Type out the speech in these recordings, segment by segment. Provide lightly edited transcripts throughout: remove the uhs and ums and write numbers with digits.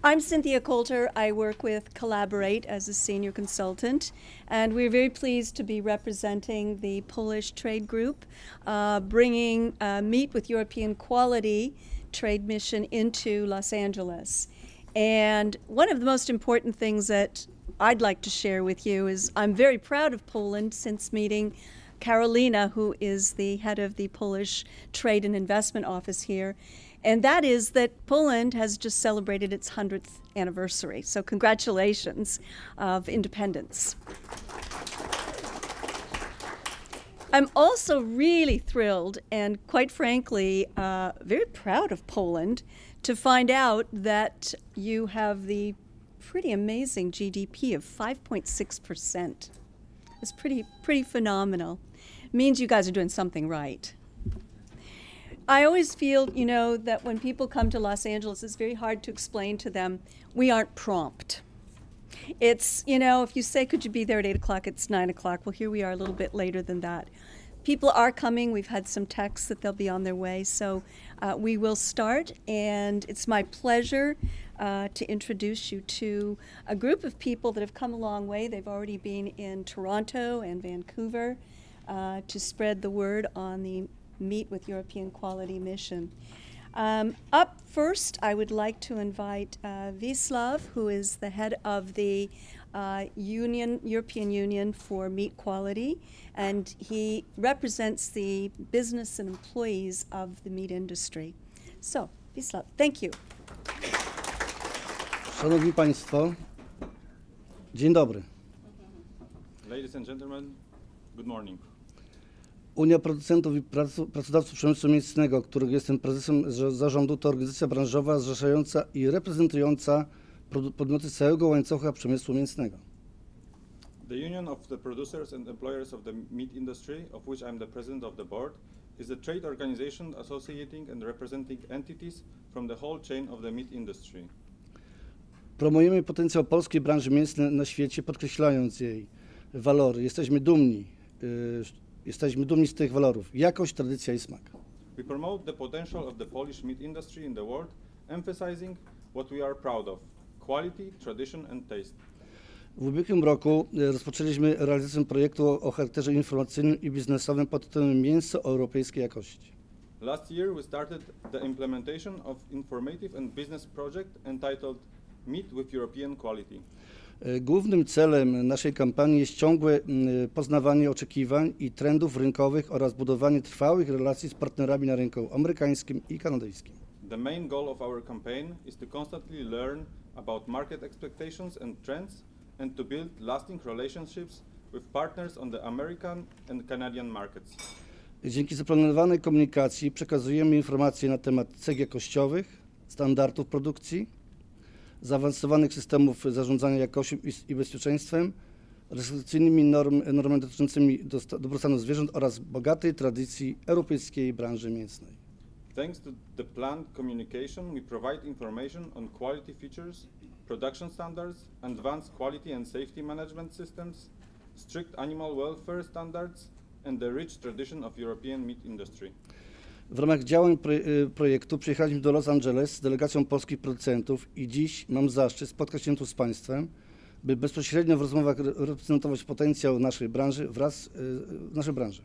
I'm Cynthia Coulter. I work with Collaborate as a senior consultant, and we're very pleased to be representing the Polish trade group, bringing Meet with European Quality trade mission into Los Angeles. And one of the most important things that I'd like to share with you is I'm very proud of Poland since meeting Karolina, who is the head of the Polish Trade and Investment Office here. And that is that Poland has just celebrated its 100th anniversary. So congratulations of independence. I'm also really thrilled and quite frankly very proud of Poland to find out that you have the pretty amazing GDP of 5.6%. It's pretty phenomenal. It means you guys are doing something right. I always feel, you know, that when people come to Los Angeles, it's very hard to explain to them, we aren't prompt. It's, you know, if you say, could you be there at 8 o'clock, it's 9 o'clock. Well, here we are a little bit later than that. People are coming. We've had some texts that they'll be on their way. So we will start, and it's my pleasure to introduce you to a group of people that have come a long way. They've already been in Toronto and Vancouver to spread the word on the Meet with European Quality mission. Up first, I would like to invite Wiesław, who is the head of the European Union for Meat Quality, and he represents the business and employees of the meat industry. So, Wiesław, thank you. Szanowni Państwo, dzień dobry. Ladies and gentlemen, good morning. Unia Producentów i Pracodawców Przemysłu Mięsnego, którego jestem prezesem zarządu, to organizacja branżowa zrzeszająca i reprezentująca podmioty z całego łańcucha przemysłu mięsnego. The Union of the Producers and Employers of the Meat Industry, of which I am the president of the board, is a trade organization associating and representing entities from the whole chain of the meat industry. Promujemy potencjał polskiej branży mięsnej na świecie, podkreślając jej walory. Jesteśmy dumni z tych walorów. Jakość, tradycja i smak. We promote the potential of the Polish meat industry in the world, emphasizing what we are proud of: quality, tradition and taste. W ubiegłym roku rozpoczęliśmy realizację projektu o charakterze informacyjnym i biznesowym pod tytułem Mięso o europejskiej jakości. Last year we started the implementation of informative and business project entitled Meat with European Quality. Głównym celem naszej kampanii jest ciągłe poznawanie oczekiwań i trendów rynkowych oraz budowanie trwałych relacji z partnerami na rynku amerykańskim i kanadyjskim. The main goal of our campaign is to constantly learn about market expectations and trends and to build lasting relationships with partners on the American and Canadian markets. Dzięki zaplanowanej komunikacji przekazujemy informacje na temat cech jakościowych, standardów produkcji, zaawansowanych systemów zarządzania jakością i bezpieczeństwem, restrykcyjnymi normami dotyczącymi dobrostanu zwierząt oraz bogatej tradycji europejskiej branży mięsnej. Thanks to the planned communication, we provide information on quality features, production standards, advanced quality and safety management systems, strict animal welfare standards, and the rich tradition of European meat industry. W ramach działań projektu przyjechaliśmy do Los Angeles z delegacją polskich producentów i dziś mam zaszczyt spotkać się tu z Państwem, by bezpośrednio w rozmowach reprezentować potencjał naszej branży naszej branży.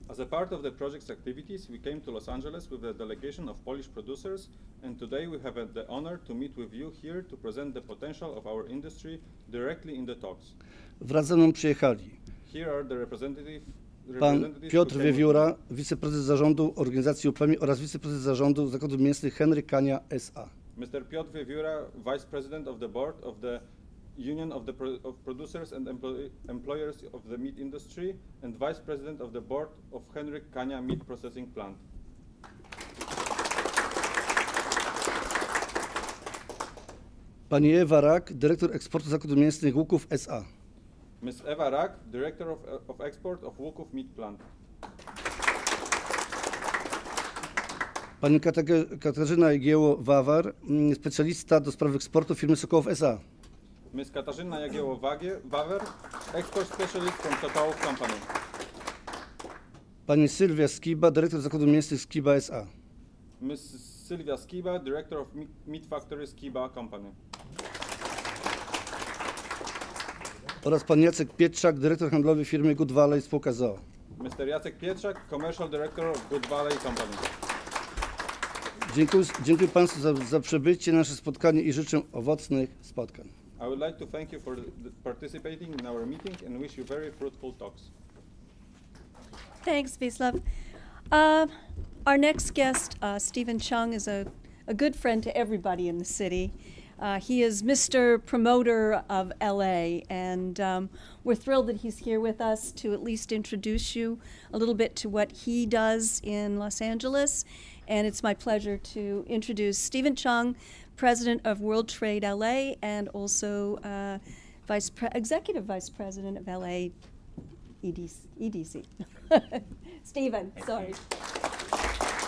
As a part of the project's activities, we came to Los Angeles with a delegation of Polish producers, and today we have the honor to meet with you here to present the potential of our industry directly in the talks. Wraz ze mną przyjechali Here are the representatives. Pan Piotr Wiewióra, wiceprezes zarządu organizacji UPEMI oraz wiceprezes zarządu Zakładów Mięsnych Henrykania S.A. Mr. Piotr Wiewióra, Vice President of the Board of the Union of Producers and Employers of the Meat Industry and Vice President of the Board of Henrykania Meat Processing Plant. Pani Ewa Rak, dyrektor eksportu Zakładów Mięsnych Łuków S.A. Ms. Ewa Rak, Director of Export of Łuków Meat Plant. Pani Katarzyna Jagiełło-Wawar, specjalista do spraw eksportu firmy Sokołów S.A. Ms. Katarzyna Jagiełło-Wawar, Export Specialist from Sokołów Company. Pani Sylwia Skiba, dyrektor Zakładu Mięsnych Skiba S.A. Ms. Sylwia Skiba, Director of Meat Factory Skiba Company. Oraz pan Jacek Pietrzak, Dyrektor Handlowy firmy Good Valley Spółka z o.o. Mr. Jacek Pietrzak, Commercial Director of Good Valley Company. Dziękuję Państwu za przybycie na nasze spotkanie i życzę owocnych spotkań. I would like to thank you for participating in our meeting and wish you very fruitful talks. Thanks, Wiesław. Our next guest, Stephen Cheung, is a good friend to everybody in the city. He is Mr. Promoter of LA, and we're thrilled that he's here with us to at least introduce you a little bit to what he does in Los Angeles. And it's my pleasure to introduce Stephen Cheung, President of World Trade LA, and also Executive Vice President of LA EDC. Stephen, sorry.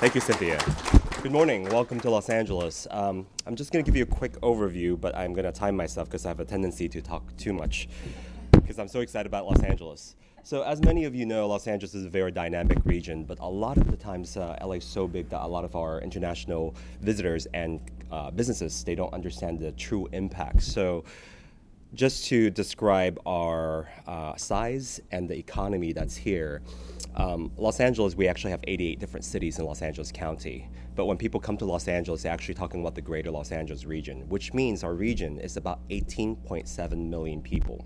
Thank you, Cynthia. Good morning. Welcome to Los Angeles. I'm just going to give you a quick overview, but I'm going to time myself because I have a tendency to talk too much because I'm so excited about Los Angeles. So as many of you know, Los Angeles is a very dynamic region, but a lot of the times LA is so big that a lot of our international visitors and businesses, they don't understand the true impact. So just to describe our size and the economy that's here, Los Angeles, we actually have 88 different cities in Los Angeles County. But when people come to Los Angeles, they're actually talking about the greater Los Angeles region, which means our region is about 18.7 million people.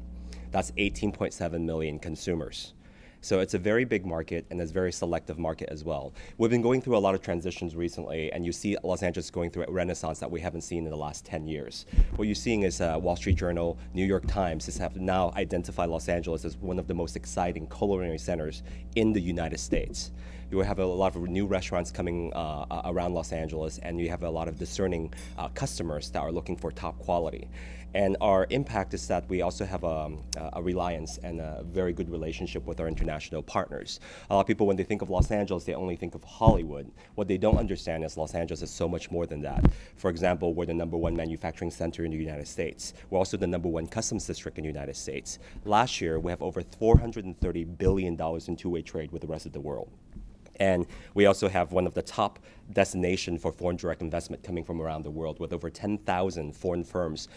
That's 18.7 million consumers. So it's a very big market, and it's a very selective market as well. We've been going through a lot of transitions recently, and you see Los Angeles going through a renaissance that we haven't seen in the last 10 years. What you're seeing is Wall Street Journal, New York Times have now identified Los Angeles as one of the most exciting culinary centers in the United States. You have a lot of new restaurants coming around Los Angeles, and you have a lot of discerning customers that are looking for top quality. And our impact is that we also have a reliance and a very good relationship with our international partners. A lot of people, when they think of Los Angeles, they only think of Hollywood. What they don't understand is Los Angeles is so much more than that. For example, we're the #1 manufacturing center in the United States. We're also the #1 customs district in the United States. Last year, we have over $430 billion in two-way trade with the rest of the world. And we also have one of the top destinations for foreign direct investment coming from around the world, with over 10,000 foreign firms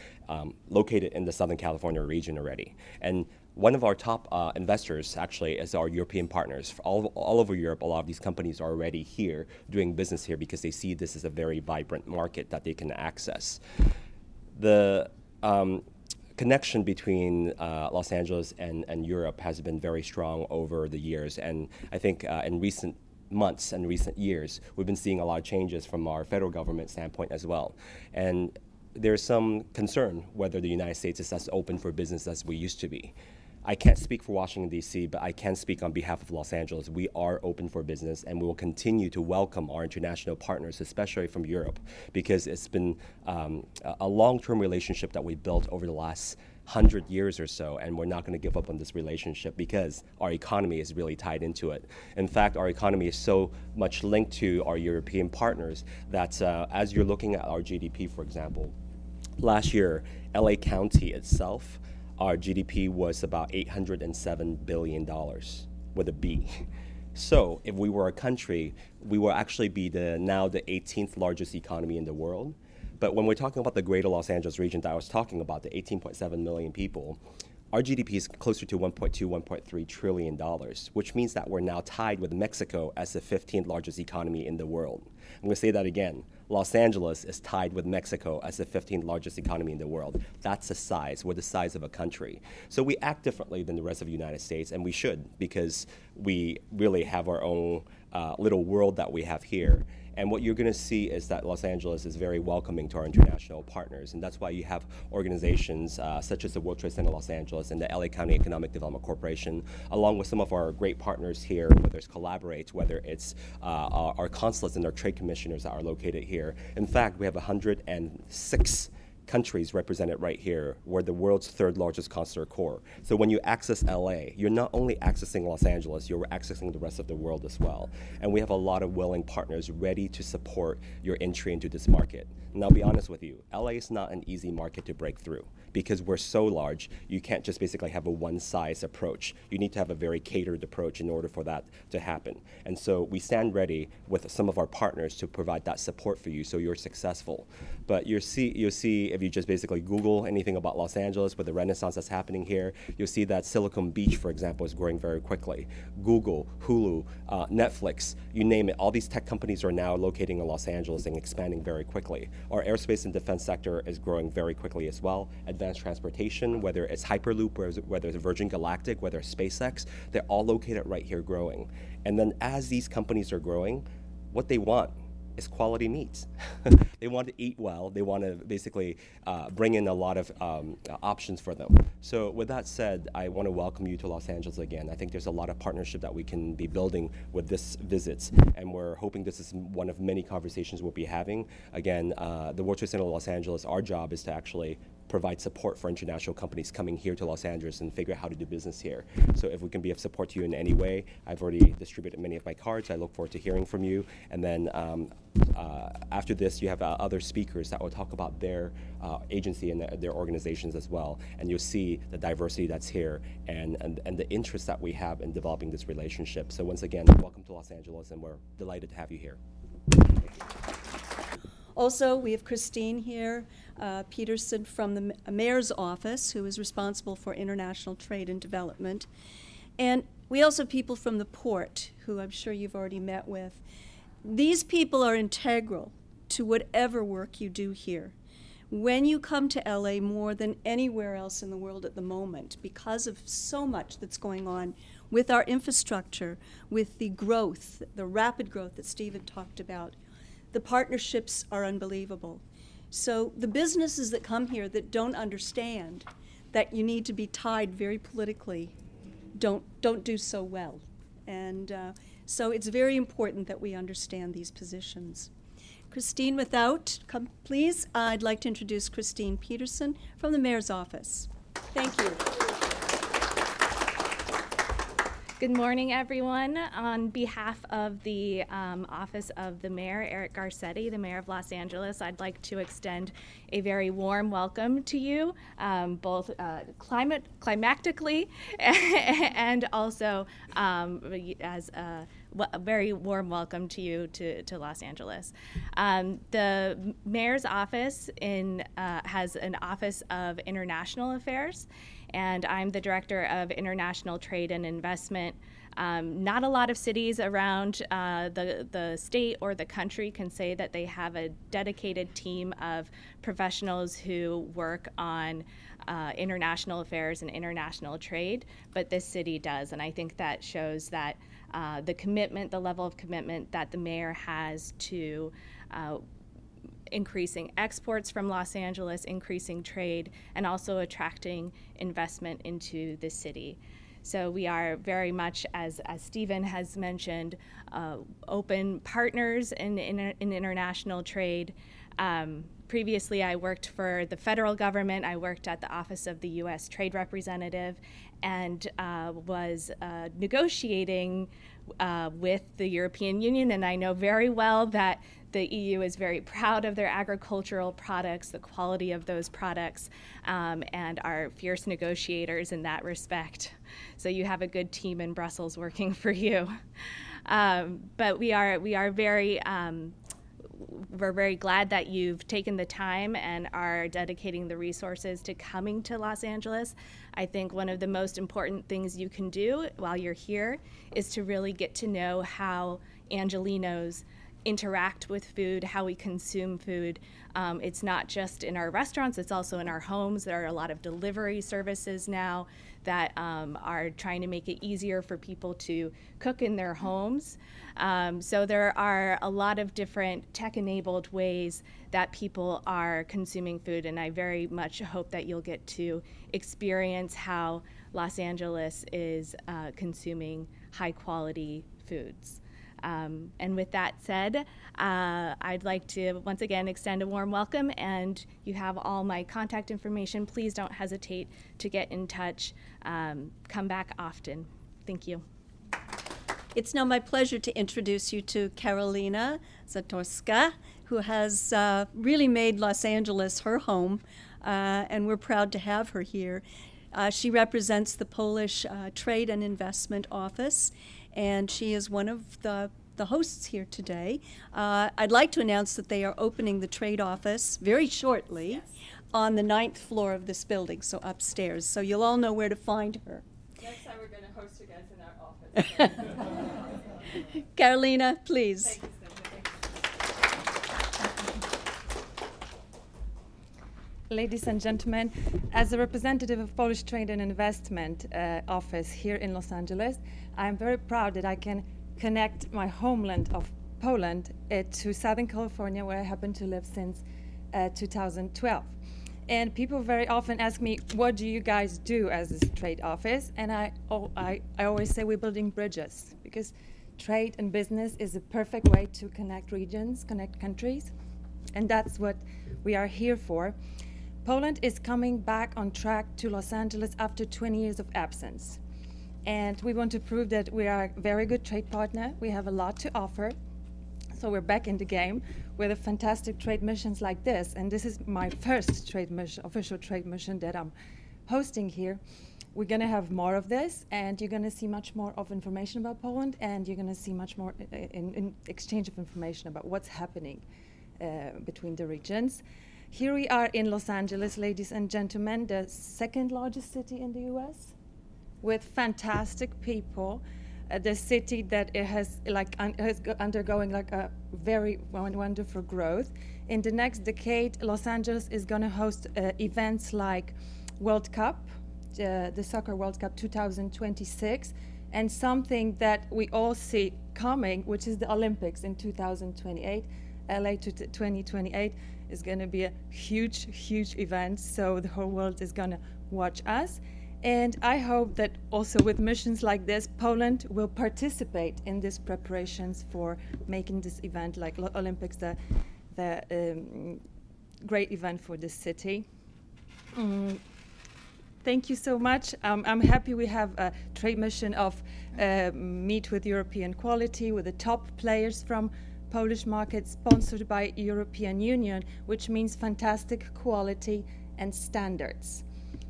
located in the Southern California region already. And one of our top investors actually is our European partners. All over Europe, a lot of these companies are already here doing business here because they see this as a very vibrant market that they can access. The connection between Los Angeles and Europe has been very strong over the years, and I think in recent months and recent years, we've been seeing a lot of changes from our federal government standpoint as well. And there's some concern whether the United States is as open for business as we used to be. I can't speak for Washington, D.C., but I can speak on behalf of Los Angeles. We are open for business, and we will continue to welcome our international partners, especially from Europe, because it's been a long-term relationship that we built over the last 100 years or so, and we're not going to give up on this relationship because our economy is really tied into it. In fact, our economy is so much linked to our European partners that as you're looking at our GDP, for example, last year, LA County itself, our GDP was about $807 billion with a B. So if we were a country, we will actually be now the 18th largest economy in the world. But when we're talking about the greater Los Angeles region that I was talking about, the 18.7 million people, our GDP is closer to $1.2, $1.3 trillion, which means that we're now tied with Mexico as the 15th largest economy in the world. I'm going to say that again. Los Angeles is tied with Mexico as the 15th largest economy in the world. That's the size. We're the size of a country. So we act differently than the rest of the United States, and we should, because we really have our own little world that we have here. And what you're going to see is that Los Angeles is very welcoming to our international partners, and that's why you have organizations such as the World Trade Center Los Angeles and the LA County Economic Development Corporation, along with some of our great partners here, whether it's Collaborate, whether it's our consulates and our trade commissioners that are located here. In fact, we have 106 countries represented right here. We're the world's third largest consular corps. So when you access LA, you're not only accessing Los Angeles, you're accessing the rest of the world as well. And we have a lot of willing partners ready to support your entry into this market. And I'll be honest with you, LA is not an easy market to break through because we're so large, you can't just basically have a one-size approach. You need to have a very catered approach in order for that to happen. And so we stand ready with some of our partners to provide that support for you so you're successful. But you'll see if you just basically Google anything about Los Angeles with the renaissance that's happening here, you'll see that Silicon Beach, for example, is growing very quickly. Google, Hulu, Netflix, you name it, all these tech companies are now locating in Los Angeles and expanding very quickly. Our aerospace and defense sector is growing very quickly as well. Advanced transportation, whether it's Hyperloop, whether it's Virgin Galactic, whether it's SpaceX, they're all located right here growing. And then as these companies are growing, what they want is quality meat. They want to eat well. They want to basically bring in a lot of options for them. So with that said, I want to welcome you to Los Angeles again. I think there's a lot of partnership that we can be building with this visit, and we're hoping this is one of many conversations we'll be having. Again, the World Trade Center of Los Angeles, our job is to actually provide support for international companies coming here to Los Angeles and figure out how to do business here. So if we can be of support to you in any way, I've already distributed many of my cards. I look forward to hearing from you. And then after this, you have other speakers that will talk about their agency and their organizations as well. And you'll see the diversity that's here and the interest that we have in developing this relationship. So once again, welcome to Los Angeles, and we're delighted to have you here. Thank you. Also, we have Christine here, Peterson from the Mayor's Office, who is responsible for international trade and development. And we also have people from the port, who I'm sure you've already met with. These people are integral to whatever work you do here. When you come to LA more than anywhere else in the world at the moment, because of so much that's going on with our infrastructure, with the growth, the rapid growth that Stephen talked about, the partnerships are unbelievable. So the businesses that come here that don't understand that you need to be tied very politically don't do so well. And so it's very important that we understand these positions. Christine, come please. I'd like to introduce Christine Peterson from the Mayor's Office. Thank you. Good morning, everyone. On behalf of the Office of the Mayor, Eric Garcetti, the Mayor of Los Angeles, I'd like to extend a very warm welcome to you, both climactically and also as a very warm welcome to you to Los Angeles. The Mayor's Office has an Office of International Affairs, and I'm the Director of International Trade and Investment. Not a lot of cities around the state or the country can say that they have a dedicated team of professionals who work on international affairs and international trade, but this city does, and I think that shows that the level of commitment that the mayor has to increasing exports from Los Angeles, increasing trade, and also attracting investment into the city. So we are very much, as Stephen has mentioned, open partners in international trade. Previously, I worked for the federal government. I worked at the Office of the U.S. Trade Representative and was negotiating with the European Union, and I know very well that the EU is very proud of their agricultural products, the quality of those products, and are fierce negotiators in that respect. So you have a good team in Brussels working for you. But we're very glad that you've taken the time and are dedicating the resources to coming to Los Angeles. I think one of the most important things you can do while you're here is to really get to know how Angelenos interact with food, how we consume food. It's not just in our restaurants, it's also in our homes. There are a lot of delivery services now that are trying to make it easier for people to cook in their homes. So there are a lot of different tech-enabled ways that people are consuming food, and I very much hope that you'll get to experience how Los Angeles is consuming high-quality foods. And with that said, I'd like to once again extend a warm welcome, and you have all my contact information. Please don't hesitate to get in touch. Come back often. Thank you. It's now my pleasure to introduce you to Karolina Zatorska, who has really made Los Angeles her home, and we're proud to have her here. She represents the Polish Trade and Investment Office, and she is one of the hosts here today. I'd like to announce that they are opening the trade office very shortly on the 9th floor of this building, so upstairs. So you'll all know where to find her. Next time we're going to host you guys in our office. Karolina, please. Thank you, Ladies and gentlemen, as a representative of Polish Trade and Investment Office here in Los Angeles, I'm very proud that I can connect my homeland of Poland to Southern California, where I happen to live since 2012. And people very often ask me, what do you guys do as a trade office? And I always say we're building bridges, because trade and business is a perfect way to connect regions, connect countries, and that's what we are here for. Poland is coming back on track to Los Angeles after 20 years of absence. And we want to prove that we are a very good trade partner. We have a lot to offer. So we're back in the game with a fantastic trade missions like this. And this is my first trade mission, official trade mission that I'm hosting here. We're going to have more of this, and you're going to see much more of information about Poland, and you're going to see much more in exchange of information about what's happening between the regions. Here we are in Los Angeles, ladies and gentlemen, the second largest city in the US, with fantastic people. The city that it has undergoing like a very wonderful growth. In the next decade, Los Angeles is going to host events like World Cup, the Soccer World Cup 2026, and something that we all see coming, which is the Olympics in 2028. LA to 2028 is going to be a huge, huge event, so the whole world is going to watch us. And I hope that also with missions like this, Poland will participate in these preparations for making this event like Olympics the great event for this city. Thank you so much. I'm happy we have a trade mission of Meet with European Quality with the top players from Polish market, sponsored by European Union, which means fantastic quality and standards.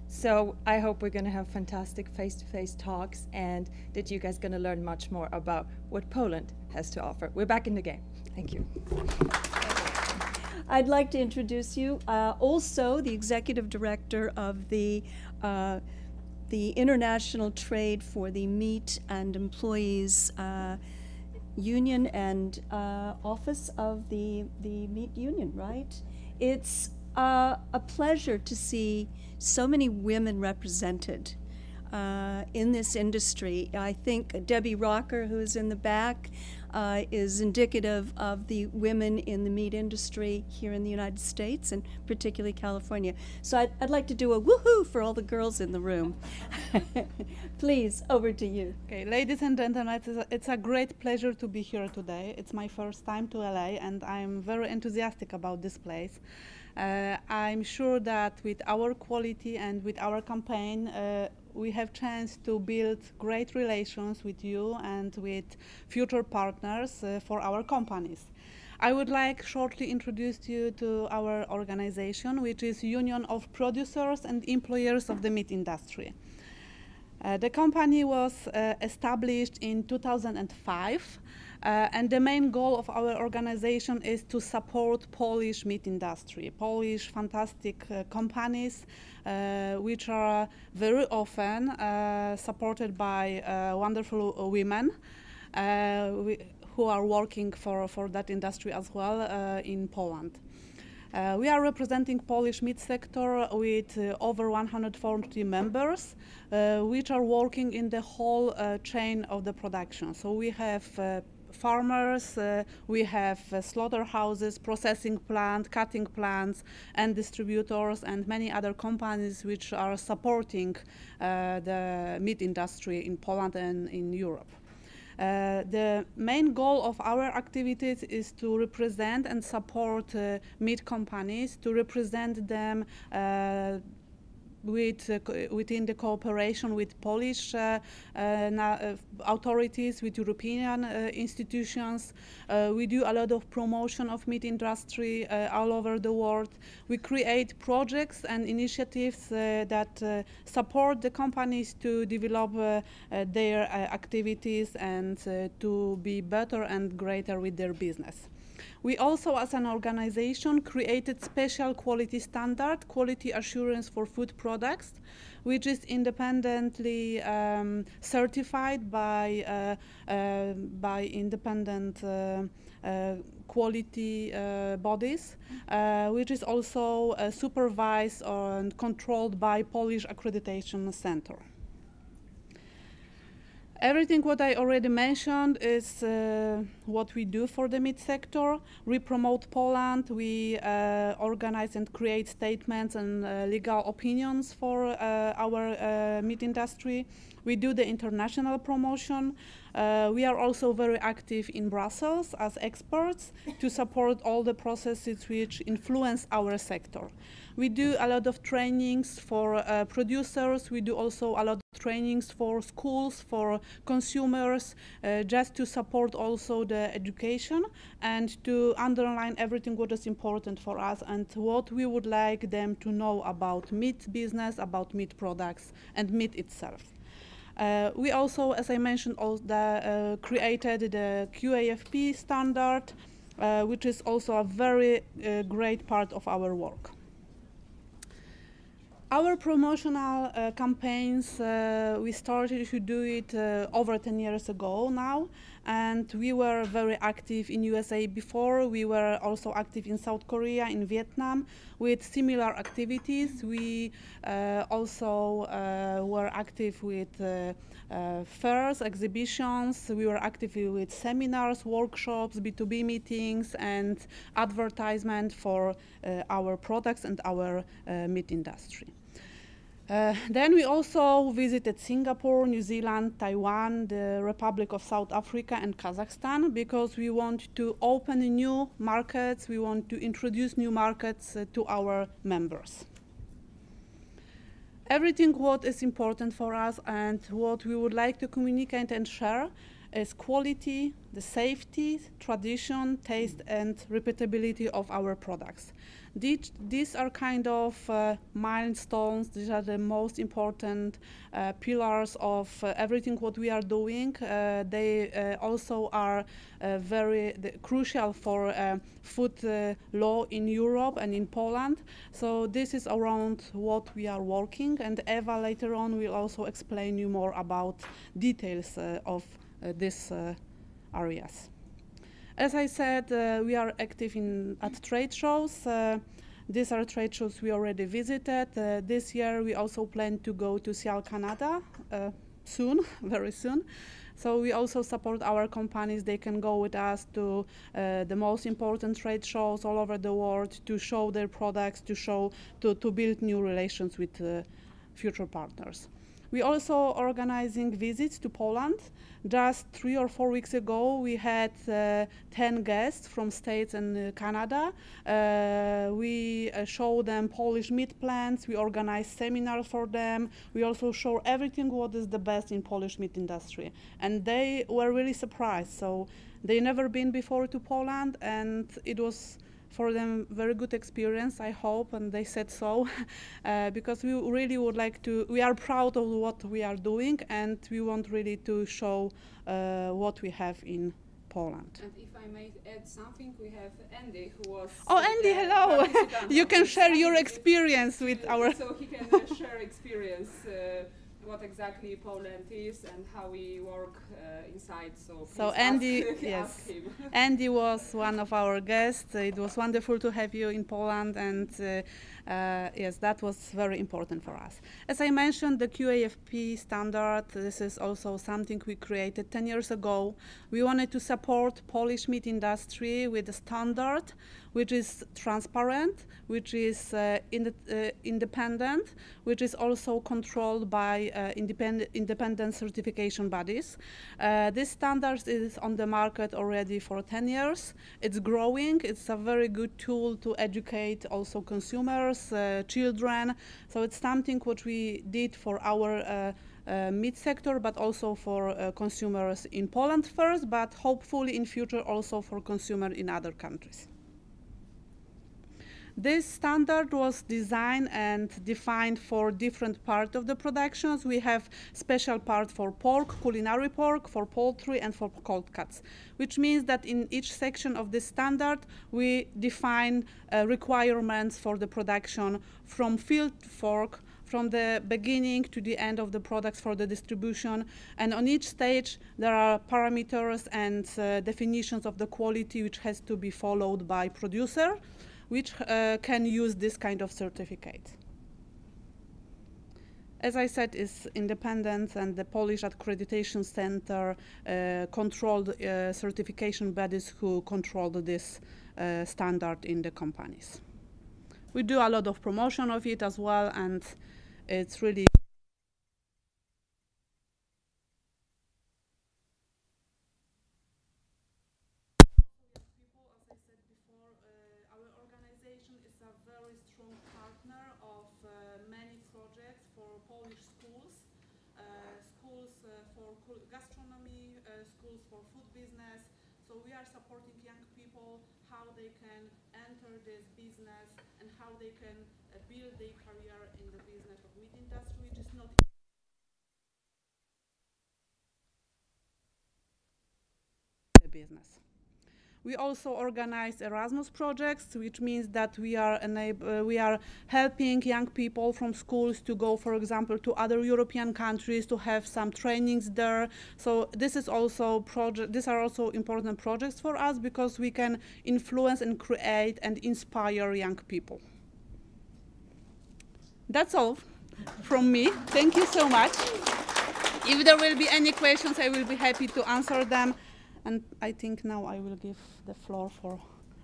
So I hope we're going to have fantastic face-to-face talks, and that you guys are going to learn much more about what Poland has to offer. We're back in the game. Thank you. I'd like to introduce you also the Executive Director of the International Trade for the Meat and Employees Union and Office of the Meat Union, right? It's a pleasure to see so many women represented in this industry. I think Debbie Rocker, who is in the back, is indicative of the women in the meat industry here in the United States, and particularly California. So I'd like to do a woohoo for all the girls in the room. Please, over to you. Okay, ladies and gentlemen, it's a great pleasure to be here today. It's my first time to LA, and I'm very enthusiastic about this place. I'm sure that with our quality and with our campaign, we have chance to build great relations with you and with future partners for our companies. I would like shortly introduce you to our organization, which is Union of Producers and Employers of the Meat Industry. The company was established in 2005, and the main goal of our organization is to support Polish meat industry, Polish fantastic companies, which are very often supported by wonderful women who are working for that industry as well in Poland. We are representing Polish meat sector with over 140 members, which are working in the whole chain of the production. So we have farmers, we have slaughterhouses, processing plant, cutting plants, and distributors, and many other companies which are supporting the meat industry in Poland and in Europe. The main goal of our activities is to represent and support meat companies, to represent them within the cooperation with Polish authorities, with European institutions. We do a lot of promotion of meat industry all over the world. We create projects and initiatives that support the companies to develop their activities and to be better and greater with their business. We also, as an organization, created special quality standard, quality assurance for food products, which is independently certified by independent quality bodies, which is also supervised and controlled by Polish Accreditation Center. Everything what I already mentioned is what we do for the meat sector. We promote Poland, we organize and create statements and legal opinions for our meat industry. We do the international promotion. We are also very active in Brussels as experts to support all the processes which influence our sector. We do a lot of trainings for producers. We do also a lot of trainings for schools, for consumers, just to support also the education and to underline everything what is important for us and what we would like them to know about meat business, about meat products and meat itself. We also, as I mentioned, created the QAFP standard, which is also a very great part of our work. Our promotional campaigns, we started to do it over 10 years ago now, and we were very active in USA before. We were also active in South Korea, in Vietnam, with similar activities. We also were active with fairs, exhibitions. We were active with seminars, workshops, B2B meetings, and advertisement for our products and our meat industry. Then we also visited Singapore, New Zealand, Taiwan, the Republic of South Africa, and Kazakhstan because we want to open new markets. We want to introduce new markets to our members. Everything what is important for us and what we would like to communicate and share is quality, the safety, tradition, taste, and repeatability of our products. These are kind of milestones. These are the most important pillars of everything what we are doing. They also are very crucial for food law in Europe and in Poland. So this is around what we are working, and Ewa later on will also explain you more about details of these areas. As I said, we are active at trade shows. These are trade shows we already visited. This year we also plan to go to Seattle, Canada, soon, very soon. So we also support our companies. They can go with us to the most important trade shows all over the world to show their products, to build new relations with future partners. We also organizing visits to Poland. Just 3 or 4 weeks ago, we had 10 guests from States and Canada. We show them Polish meat plants. We organize seminars for them. We also show everything what is the best in Polish meat industry. And they were really surprised. So they never been before to Poland, and it was for them very good experience, I hope, and they said so, because we really would like to, we are proud of what we are doing, and we want really to show what we have in Poland. And if I may add something, we have Andy, who was... Oh, Andy, hello! You can share your experience with our... So he can share experience, what exactly Poland is and how we work inside. So Andy, ask him. Andy was one of our guests. It was wonderful to have you in Poland, and yes, that was very important for us. As I mentioned, the QAFP standard, this is also something we created 10 years ago. We wanted to support Polish meat industry with a standard which is transparent, which is independent, which is also controlled by independent certification bodies. This standard is on the market already for 10 years. It's growing. It's a very good tool to educate also consumers, children. So it's something what we did for our mid-sector, but also for consumers in Poland first, but hopefully in future also for consumers in other countries. This standard was designed and defined for different parts of the productions. We have special part for pork, culinary pork, for poultry, and for cold cuts, which means that in each section of this standard, we define requirements for the production from field fork, from the beginning to the end of the products for the distribution. And on each stage, there are parameters and definitions of the quality which has to be followed by producer, which can use this kind of certificate. As I said, it's independent, and the Polish Accreditation Center controlled certification bodies who controlled this standard in the companies. We do a lot of promotion of it as well, and it's really gastronomy, schools for food business. So we are supporting young people, how they can enter this business and how they can build their career in the business of meat industry, which is not the business. We also organize Erasmus projects, which means that we are helping young people from schools to go, for example, to other European countries to have some trainings there. So this is also these are also important projects for us because we can influence and create and inspire young people. That's all from me. Thank you so much. If there will be any questions, I will be happy to answer them. And I think now I will give the floor for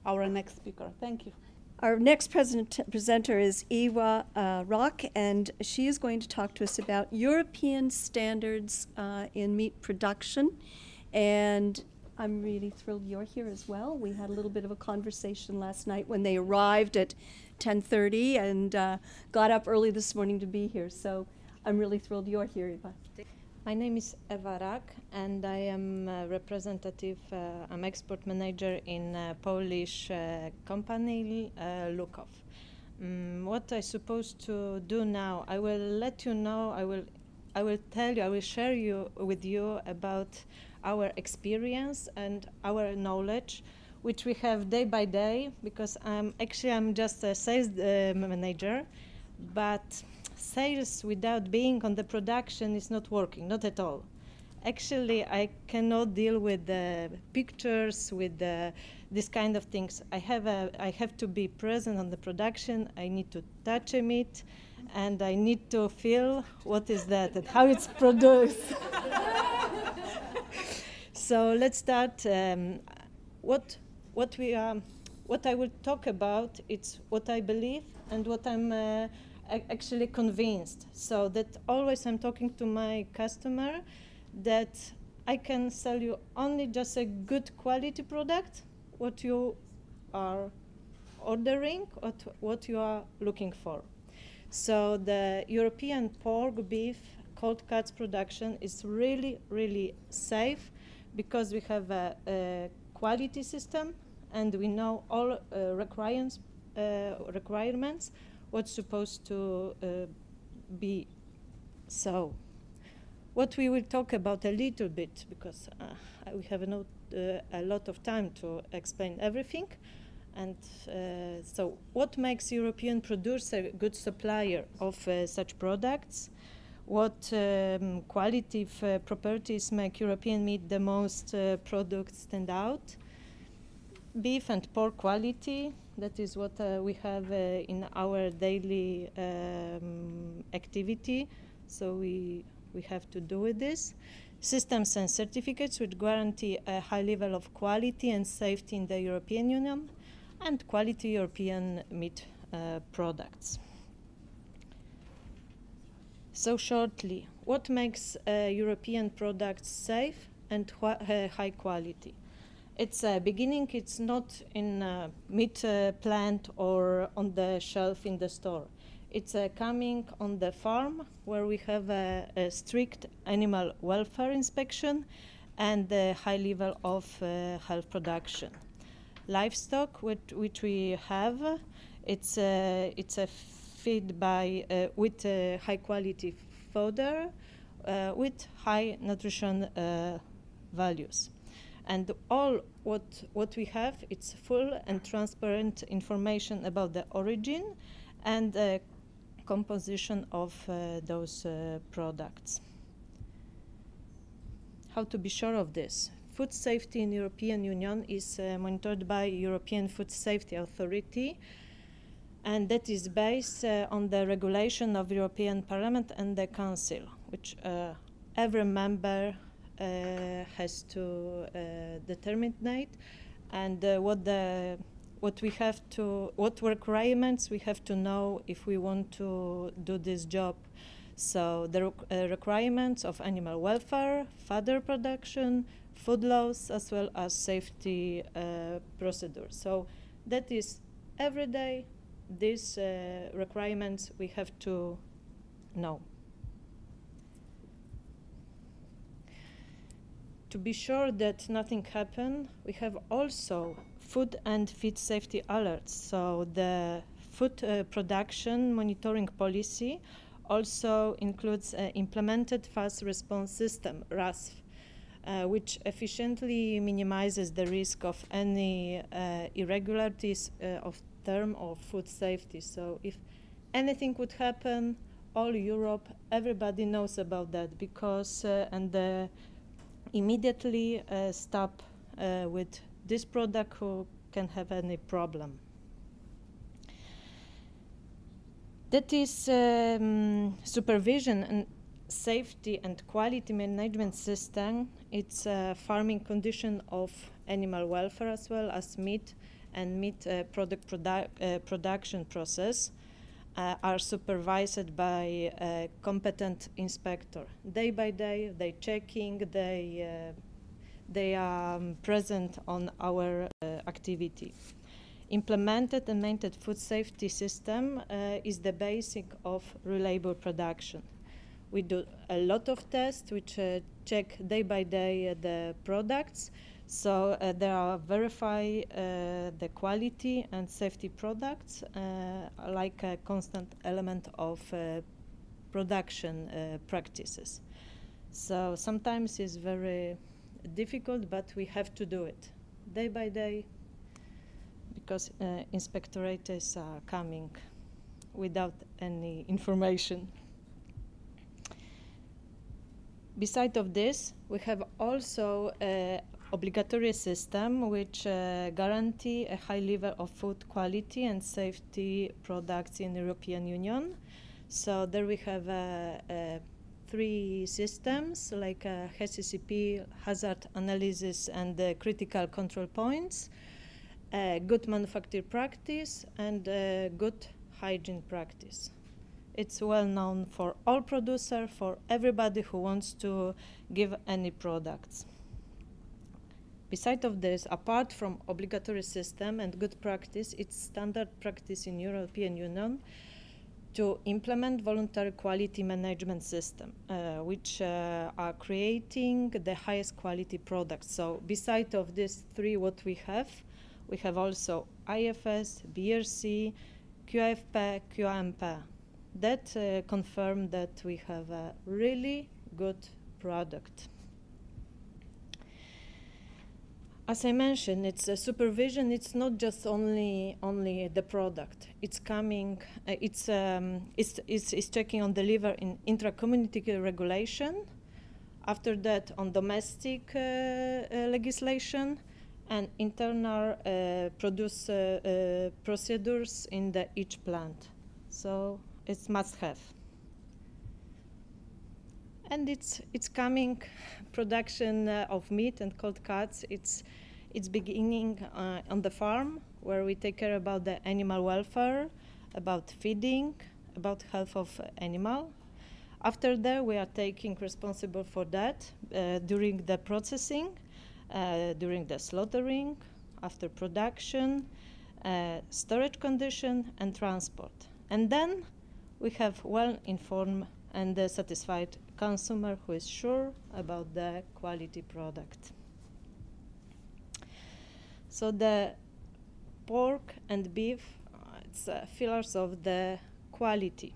our next speaker. Thank you. Our next presenter is Ewa Rak, and she is going to talk to us about European standards in meat production. And I'm really thrilled you're here as well. We had a little bit of a conversation last night when they arrived at 10:30 and got up early this morning to be here. So I'm really thrilled you're here, Ewa. My name is Ewa Rak, and I am a representative, I'm export manager in a Polish company, Lukow. What I'm supposed to do now, I will let you know, I will tell you, I will share with you about our experience and our knowledge, which we have day by day, because I'm just a sales manager, but sales without being on the production is not working, not at all. Actually, I cannot deal with the pictures, with this kind of things. I have to be present on the production. I need to touch a meat, and I need to feel what is that and how it's produced. So let's start. What I will talk about, it's what I believe and what I'm actually convinced. So that always I'm talking to my customer that I can sell you only just a good quality product, what you are ordering, what you are looking for. So the European pork, beef, cold cuts production is really, really safe because we have a quality system and we know all requirements what's supposed to be. So what we will talk about a little bit, because we have a lot of time to explain everything. And so what makes European producer a good supplier of such products? What quality properties make European meat the most products stand out? Beef and pork quality, that is what we have in our daily activity, so we have to do with this. Systems and certificates which guarantee a high level of quality and safety in the European Union, and quality European meat products. So shortly, what makes European products safe and high quality? It's beginning, it's not in a meat plant or on the shelf in the store. It's coming on the farm where we have a strict animal welfare inspection and a high level of health production. Livestock, which we have, it's a feed by with high quality fodder with high nutrition values. And all what we have, it's full and transparent information about the origin and composition of those products. How to be sure of this? Food safety in European Union is monitored by European Food Safety Authority, and that is based on the regulation of European Parliament and the Council, which every member has to determine, and what requirements we have to know if we want to do this job. So the requirements of animal welfare, fodder production, food laws, as well as safety procedures. So that is every day. These requirements we have to know. To be sure that nothing happened, we have also food and feed safety alerts. So the food production monitoring policy also includes implemented fast response system, RASF, which efficiently minimizes the risk of any irregularities of term of food safety. So if anything would happen, all Europe, everybody knows about that, because immediately stop with this product who can have any problem. That is supervision and safety and quality management system. It's a farming condition of animal welfare as well as meat and meat product production process are supervised by a competent inspector. Day by day, they checking, they are present on our activity. Implemented and maintained food safety system is the basic of reliable production. We do a lot of tests which check day by day the products. So they are verify the quality and safety products like a constant element of production practices. So sometimes it's very difficult, but we have to do it day by day because inspectorates are coming without any information. Besides of this, we have also obligatory system which guarantee a high level of food quality and safety products in the European Union. So there we have 3 systems like HACCP, hazard analysis and critical control points, good manufacturing practice and good hygiene practice. It's well known for all producers, for everybody who wants to give any products. Besides of this, apart from obligatory system and good practice, it's standard practice in European Union to implement voluntary quality management system, which are creating the highest quality products. So besides of these 3 what we have also IFS, BRC, QFP, QMP. That confirm that we have a really good product. As I mentioned, it's a supervision. It's not just only the product. It's coming. It's checking on the liver in intra-community regulation. After that, on domestic legislation and internal procedures in each plant. So it's must have. And it's coming production of meat and cold cuts. It's beginning on the farm where we take care about the animal welfare, about feeding, about health of animal. After that, we are taking responsible for that during the processing, during the slaughtering, after production, storage condition, and transport. And then we have well-informed and satisfied consumer who is sure about the quality product. So the pork and beef, it's pillars of the quality.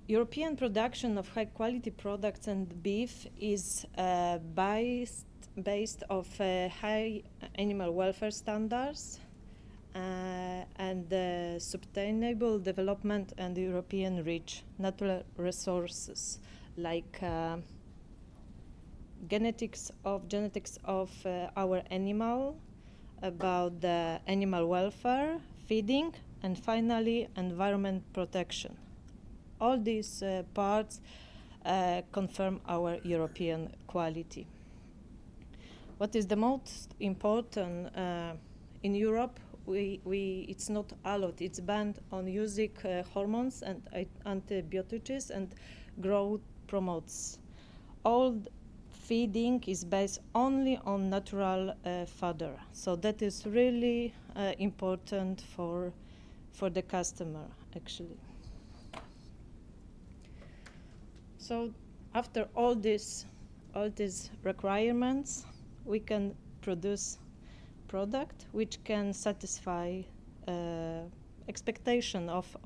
European production of high-quality products and beef is based of high animal welfare standards and sustainable development and European rich natural resources like genetics of our animal, about the animal welfare, feeding, and finally environment protection. All these parts confirm our European quality. What is the most important in Europe? It's not allowed, it's banned on using hormones and antibiotics and growth promotes. All feeding is based only on natural fodder. So that is really important for the customer, actually. So after all these requirements, we can produce product which can satisfy expectation of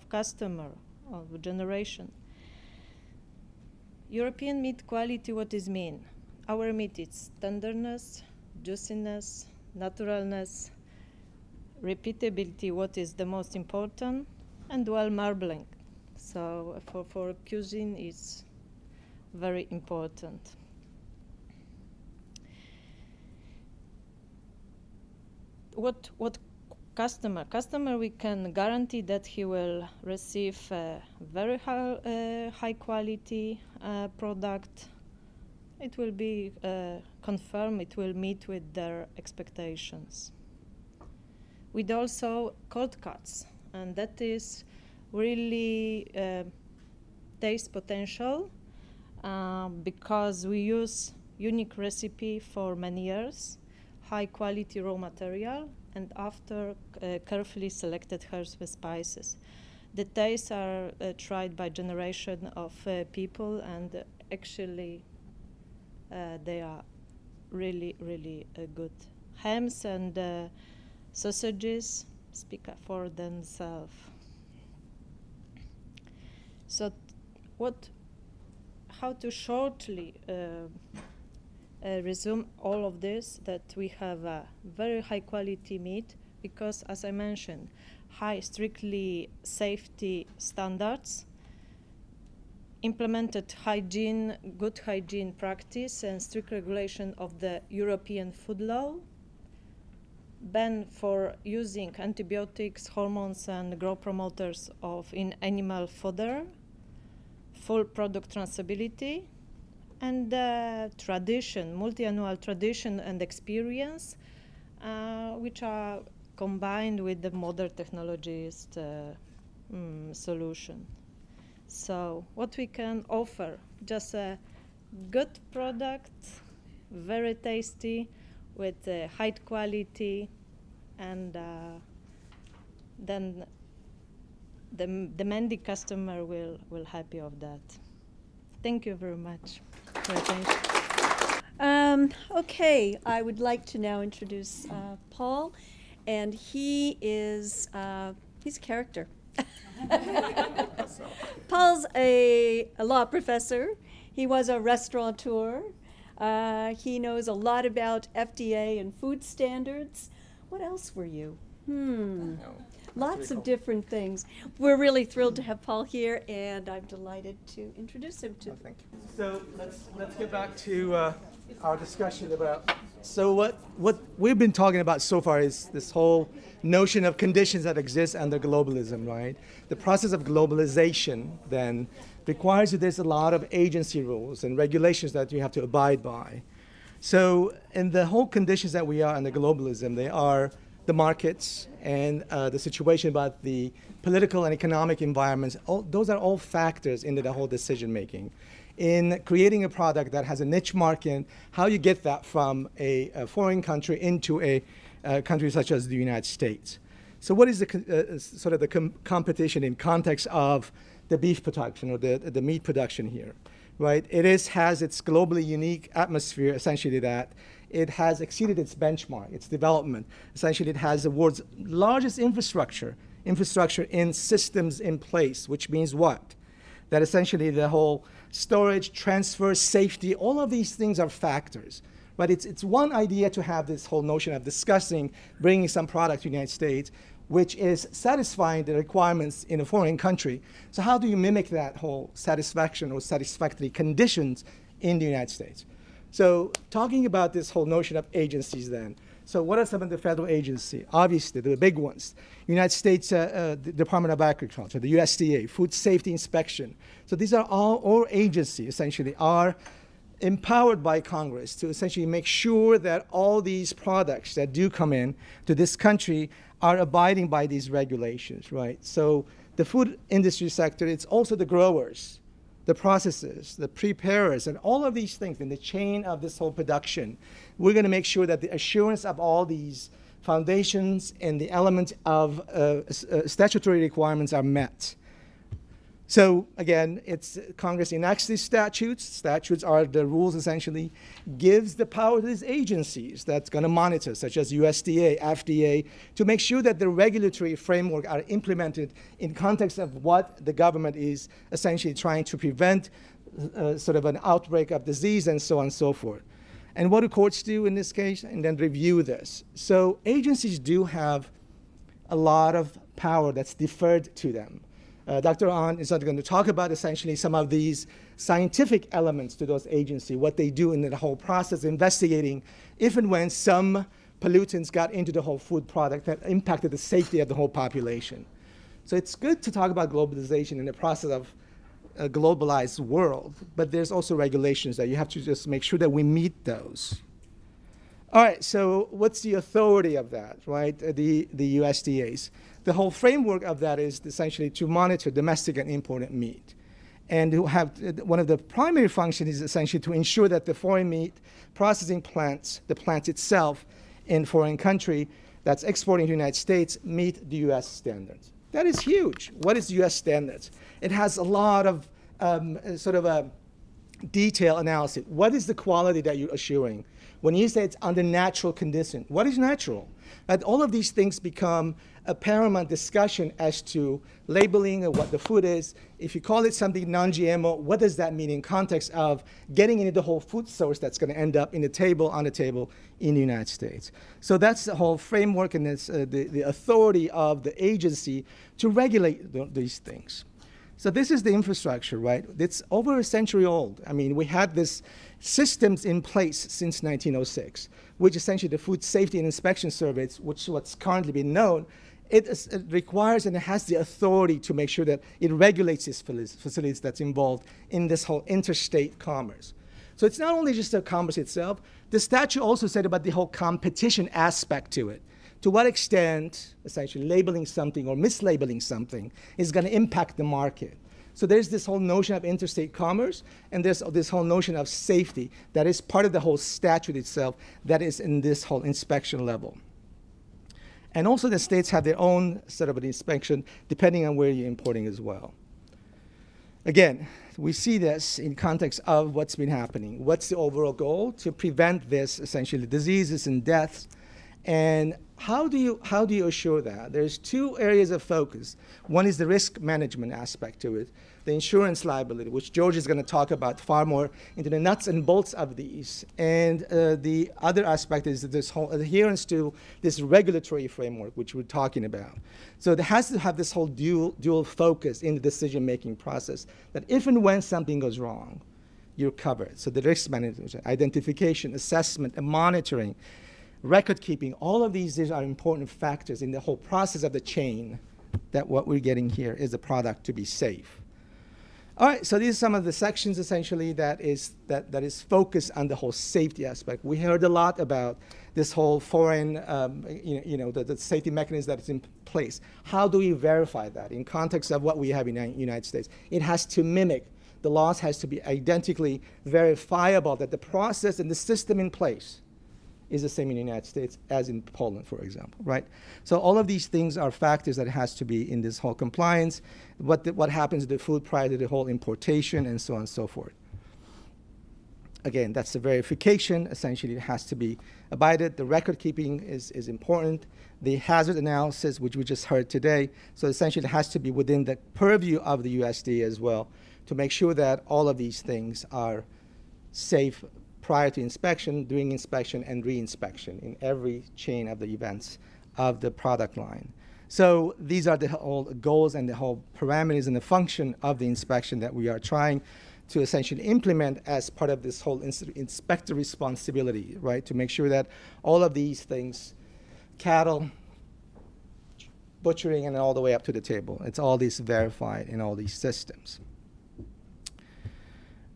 customer, of generation. European meat quality, what does it mean? Our meat is tenderness, juiciness, naturalness, repeatability, what is the most important, and well marbling. So for cuisine is very important. What customer we can guarantee that he will receive a very high quality product. It will be confirmed, it will meet with their expectations. With also cold cuts, and that is really taste potential because we use unique recipe for many years, high quality raw material, and after carefully selected herbs with spices. The tastes are tried by generation of people, and actually they are really, really good. Hams and sausages speak for themselves. So how to shortly resume all of this, that we have a very high quality meat because, as I mentioned, strictly safety standards, implemented good hygiene practice and strict regulation of the European food law, ban for using antibiotics, hormones, and growth promoters in animal fodder, full product traceability, and multi-annual tradition and experience, which are combined with the modern technologies solution. So what we can offer, just a good product, very tasty, with high quality, and then the demanding customer will happy of that. Thank you very much for attention. Okay, I would like to now introduce Paul, and he is he's a character. Paul's a law professor. He was a restaurateur. He knows a lot about FDA and food standards. What else were you? Lots of different things. We're really thrilled to have Paul here, and I'm delighted to introduce him to. Thank you. So let's get back to our discussion about. So what we've been talking about so far is this whole notion of conditions that exist under globalism, right? The process of globalization then requires that there's a lot of agency rules and regulations that you have to abide by. So in the whole conditions that we are under globalism, they are the markets and the situation about the political and economic environments. Those are all factors into the whole decision making. In creating a product that has a niche market, how you get that from a foreign country into a country such as the United States. So what is the sort of the competition in context of the beef production or the meat production here, right? It has its globally unique atmosphere, essentially that it has exceeded its benchmark, its development. Essentially, it has the world's largest infrastructure in systems in place, which means what? That essentially the whole storage, transfer, safety, all of these things are factors. But it's one idea to have this whole notion of discussing bringing some product to the United States, which is satisfying the requirements in a foreign country. So how do you mimic that whole satisfaction or satisfactory conditions in the United States? So talking about this whole notion of agencies then. So what are some of the federal agencies? Obviously, the big ones. United States Department of Agriculture, the USDA, Food Safety Inspection. So these are all agencies, essentially, are empowered by Congress to essentially make sure that all these products that do come in to this country are abiding by these regulations, right? So the food industry sector, it's also the growers, the processors, the preparers, and all of these things in the chain of this whole production. We're going to make sure that the assurance of all these foundations and the element of statutory requirements are met. So again, it's Congress enacts these statutes. Statutes are the rules, essentially, gives the power to these agencies that's going to monitor, such as USDA, FDA, to make sure that the regulatory framework are implemented in context of what the government is essentially trying to prevent, sort of an outbreak of disease and so on and so forth. And what do courts do in this case? And then review this. So agencies do have a lot of power that's deferred to them. Dr. An is going to talk about essentially some of these scientific elements to those agencies, what they do in the whole process, investigating if and when some pollutants got into the whole food product that impacted the safety of the whole population. So it's good to talk about globalization in the process of a globalized world, but there's also regulations that you have to just make sure that we meet those. All right, so what's the authority of that, right? The USDA's. The whole framework of that is essentially to monitor domestic and imported meat. And to have one of the primary functions is essentially to ensure that the foreign meat processing plants, the plant itself in foreign country that's exporting to the United States, meet the US standards. That is huge. What is US standards? It has a lot of sort of a detailed analysis. What is the quality that you're assuring? When you say it's under natural conditions, what is natural? And all of these things become a paramount discussion as to labeling and what the food is. If you call it something non-GMO, what does that mean in context of getting into the whole food source that's going to end up on the table in the United States? So that's the whole framework and it's, the authority of the agency to regulate these things. So this is the infrastructure, right? It's over a century old. I mean, we had this systems in place since 1906, which essentially the Food Safety and Inspection Service, which is what's currently been known, it requires and it has the authority to make sure that it regulates these facilities that's involved in this whole interstate commerce. So it's not only just the commerce itself, the statute also said about the whole competition aspect to it. To what extent, essentially, labeling something or mislabeling something is going to impact the market. So there's this whole notion of interstate commerce, and there's this whole notion of safety that is part of the whole statute itself that is in this whole inspection level. And also the states have their own sort of an inspection depending on where you're importing as well. Again, we see this in context of what's been happening. What's the overall goal? To prevent this, essentially, diseases and deaths. And how do you assure that? There's two areas of focus. One is the risk management aspect to it, the insurance liability, which George is going to talk about far more into the nuts and bolts of these. And the other aspect is this whole adherence to this regulatory framework, which we're talking about. So it has to have this whole dual focus in the decision-making process, that if and when something goes wrong, you're covered. So the risk management, identification, assessment, and monitoring, record keeping, all of these are important factors in the whole process of the chain that what we're getting here is a product to be safe. All right, so these are some of the sections essentially that is focused on the whole safety aspect. We heard a lot about this whole foreign, the safety mechanism that is in place. How do we verify that in context of what we have in the United States? It has to mimic, the laws has to be identically verifiable that the process and the system in place is the same in the United States as in Poland, for example, right? So all of these things are factors that has to be in this whole compliance, what happens to the food prior to the whole importation, and so on and so forth. Again, that's the verification. Essentially, it has to be abided. The record keeping is important. The hazard analysis, which we just heard today, so essentially it has to be within the purview of the USDA as well to make sure that all of these things are safe prior to inspection, during inspection, and re-inspection in every chain of the events of the product line. So these are the whole goals and the whole parameters and the function of the inspection that we are trying to essentially implement as part of this whole inspector responsibility, right? To make sure that all of these things, cattle, butchering, and all the way up to the table, it's all these verified in all these systems.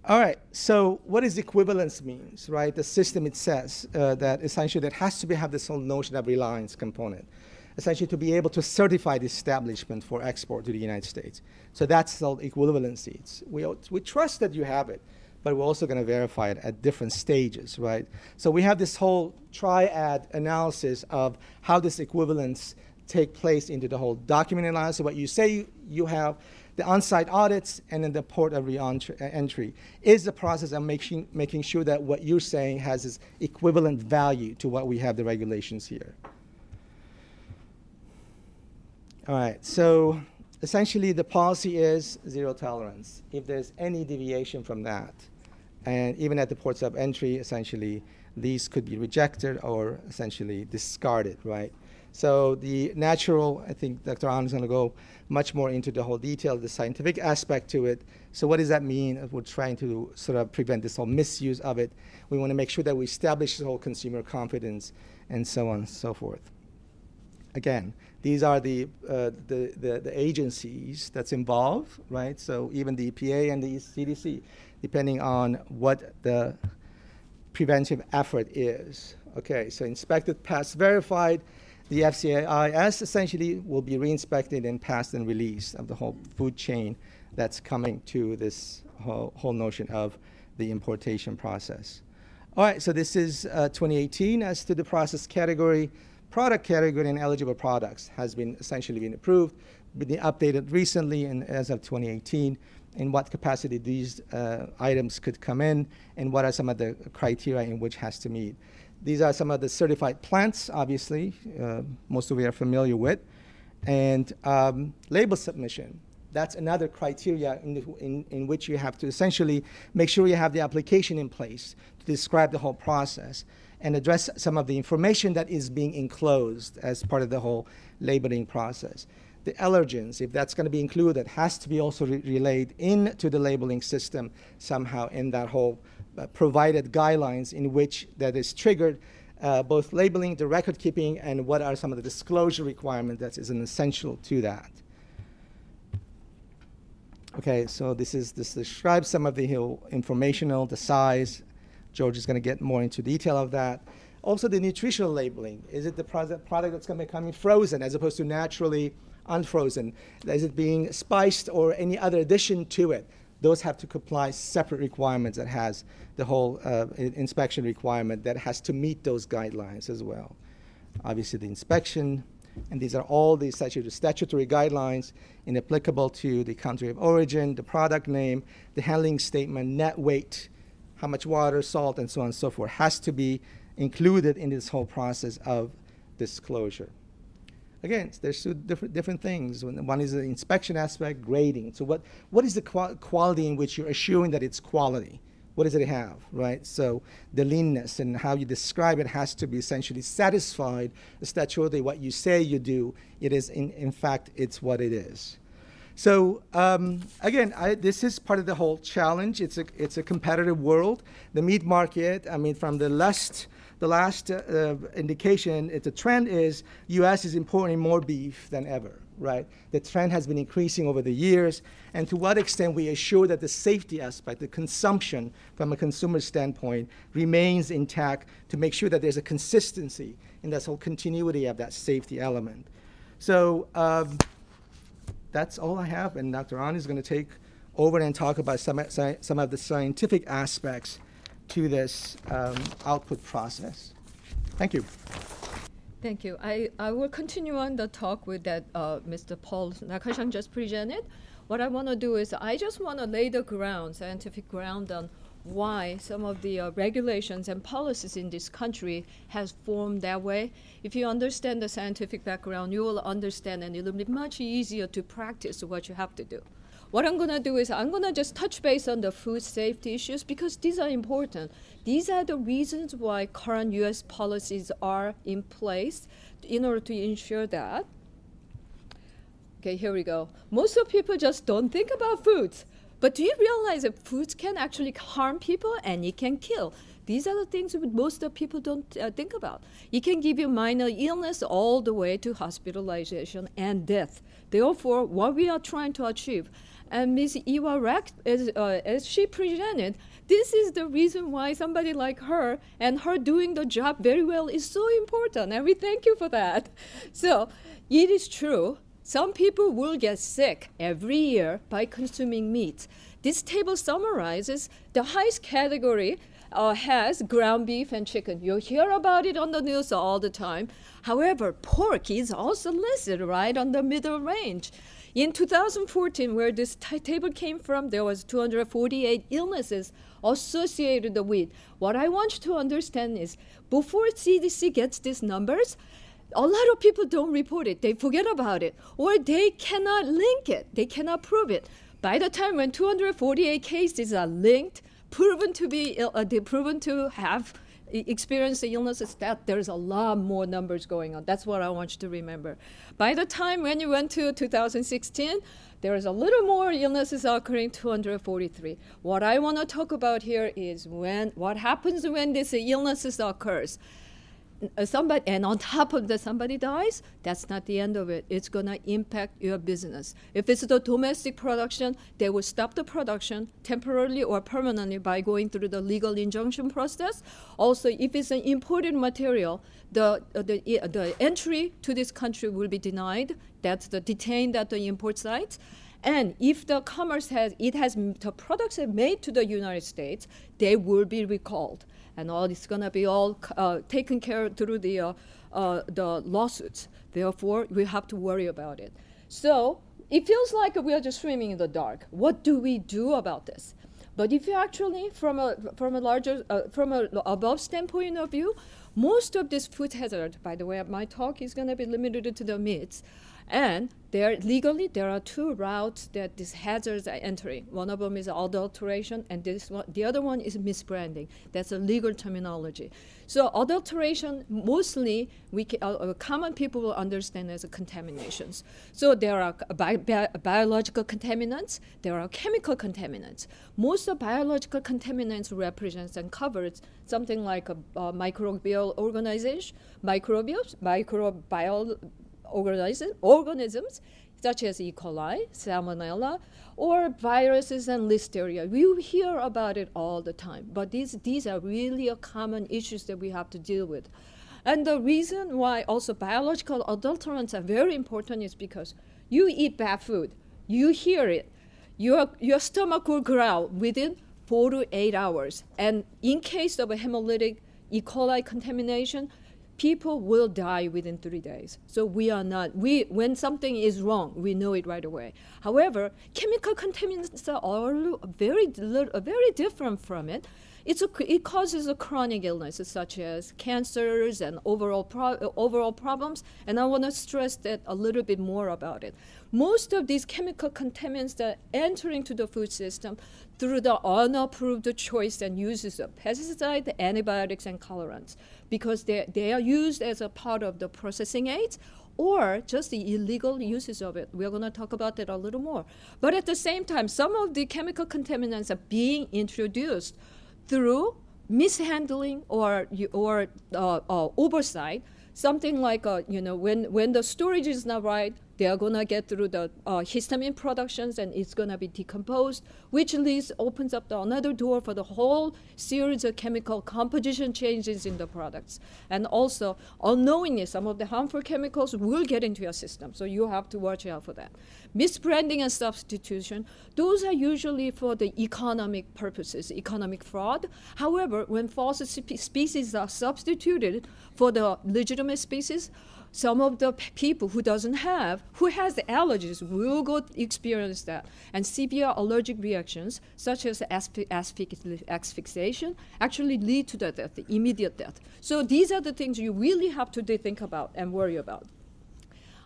All right, so what does equivalence means, right? The system, it says that essentially that has to have this whole notion of reliance component, essentially to be able to certify the establishment for export to the United States. So that's the equivalency. We trust that you have it, but we're also going to verify it at different stages, right? So we have this whole triad analysis of how this equivalence take place into the whole document analysis, what you say you have, the on-site audits, and then the port of re-entry is the process of making sure that what you're saying has this equivalent value to what we have the regulations here. All right, so essentially the policy is zero tolerance. If there's any deviation from that, and even at the ports of entry, essentially these could be rejected or essentially discarded, right? So the natural, I think Dr. An is going to go much more into the whole detail, the scientific aspect to it. So what does that mean? We're trying to sort of prevent this whole misuse of it. We want to make sure that we establish the whole consumer confidence and so on and so forth. Again, these are the agencies that's involved, right? So even the EPA and the CDC, depending on what the preventive effort is. Okay, so inspected, passed, verified. The FCIS essentially will be re-inspected and passed and released of the whole food chain that's coming to this whole notion of the importation process. All right, so this is 2018 as to the process category. Product category and eligible products has been essentially been approved, been updated recently and as of 2018, in what capacity these items could come in and what are some of the criteria in which has to meet. These are some of the certified plants, obviously, most of you are familiar with. And label submission, that's another criteria in which you have to essentially make sure you have the application in place to describe the whole process and address some of the information that is being enclosed as part of the whole labeling process. The allergens, if that's going to be included, has to be also relayed into the labeling system somehow in that whole provided guidelines in which that is triggered, both labeling, the record keeping, and what are some of the disclosure requirements that is an essential to that. Okay, so this describes some of the informational, the size. George is going to get more into detail of that. Also the nutritional labeling. Is it the product that's going to be coming frozen as opposed to naturally unfrozen? Is it being spiced or any other addition to it? Those have to comply separate requirements that has the whole inspection requirement that has to meet those guidelines as well. Obviously the inspection, and these are all the statutory guidelines applicable to the country of origin, the product name, the handling statement, net weight, how much water, salt, and so on and so forth has to be included in this whole process of disclosure. Again, there's two different things. One is the inspection aspect, grading. So what is the quality in which you're assuring that it's quality? What does it have, right? So the leanness and how you describe it has to be essentially satisfied statutorily. What you say you do, it is in fact, it's what it is. So again, this is part of the whole challenge. It's a competitive world. The meat market, I mean, from the last indication, the trend is U.S. is importing more beef than ever, right? The trend has been increasing over the years, and to what extent we assure that the safety aspect, the consumption from a consumer standpoint, remains intact to make sure that there's a consistency in this whole continuity of that safety element. So that's all I have, and Dr. An is going to take over and talk about some of the scientific aspects to this output process. Thank you. Thank you. I will continue on the talk with that Mr. Paul Naccachian just presented. What I want to do is I just want to lay the ground, scientific ground, on why some of the regulations and policies in this country has formed that way. If you understand the scientific background, you will understand, and it will be much easier to practice what you have to do. What I'm going to do is I'm going to just touch base on the food safety issues because these are important. These are the reasons why current U.S. policies are in place in order to ensure that. Okay, here we go. Most of people just don't think about foods. But do you realize that foods can actually harm people and it can kill? These are the things that most of people don't think about. It can give you minor illness all the way to hospitalization and death. Therefore, what we are trying to achieve, and Ms. Ewa Rak, as she presented, this is the reason why somebody like her and her doing the job very well is so important, and we thank you for that. So it is true, some people will get sick every year by consuming meat. This table summarizes the highest category has ground beef and chicken. You hear about it on the news all the time. However, pork is also listed right on the middle range. In 2014, where this table came from, there was 248 illnesses associated with. What I want you to understand is, before CDC gets these numbers, a lot of people don't report it. They forget about it, or they cannot link it. They cannot prove it. By the time when 248 cases are linked, proven to have experienced the illnesses, that there's a lot more numbers going on. That's what I want you to remember. By the time when you went to 2016, there is a little more illnesses occurring, 243. What I want to talk about here is what happens when this illnesses occurs. And on top of that, somebody dies, that's not the end of it. It's going to impact your business. If it's the domestic production, they will stop the production temporarily or permanently by going through the legal injunction process. Also, if it's an imported material, the entry to this country will be denied. That's detained at the import sites. And if the the products are made to the United States, they will be recalled. And all it's going to be all taken care of through the lawsuits. Therefore, we have to worry about it. So it feels like we are just swimming in the dark. What do we do about this? But if you actually, from a above standpoint of view, most of this food hazard, by the way, my talk is going to be limited to the meats. And legally, there are two routes that these hazards are entering. One of them is adulteration, and the other one is misbranding. That's a legal terminology. So adulteration, mostly, common people will understand as contaminations. So there are biological contaminants, there are chemical contaminants. Most of biological contaminants represents and covers something like a microbial organisms such as E. coli, Salmonella, or viruses and Listeria. We hear about it all the time, but these are really common issues that we have to deal with. And the reason why also biological adulterants are very important is because you eat bad food, you hear it, your stomach will growl within 4 to 8 hours. And in case of a hemolytic E. coli contamination, people will die within 3 days. So when something is wrong, we know it right away. However, chemical contaminants are very different from it. It causes a chronic illnesses such as cancers and overall problems, and I want to stress that a little bit more about it. Most of these chemical contaminants that are entering to the food system through the unapproved choice and uses of pesticides, antibiotics, and colorants, because they are used as a part of the processing aids or just the illegal uses of it. We're going to talk about that a little more. But at the same time, some of the chemical contaminants are being introduced through mishandling or oversight. Something like when the storage is not right, They are going to get through the histamine productions, and it's going to be decomposed, which opens up another door for the whole series of chemical composition changes in the products. And also, unknowingly, some of the harmful chemicals will get into your system, so you have to watch out for that. Misbranding and substitution, those are usually for the economic purposes, economic fraud. However, when false species are substituted for the legitimate species, some of the people who has allergies will go experience that. And severe allergic reactions, such as asphyxiation, actually lead to the death, the immediate death. So these are the things you really have to think about and worry about.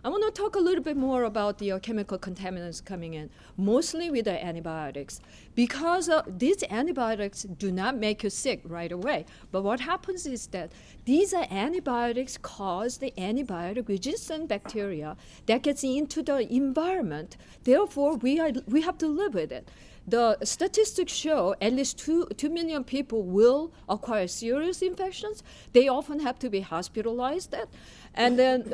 I want to talk a little bit more about the chemical contaminants coming in, mostly with the antibiotics, because these antibiotics do not make you sick right away. But what happens is that these antibiotics cause the antibiotic-resistant bacteria that gets into the environment. Therefore, we have to live with it. The statistics show at least 2 million people will acquire serious infections. They often have to be hospitalized. And then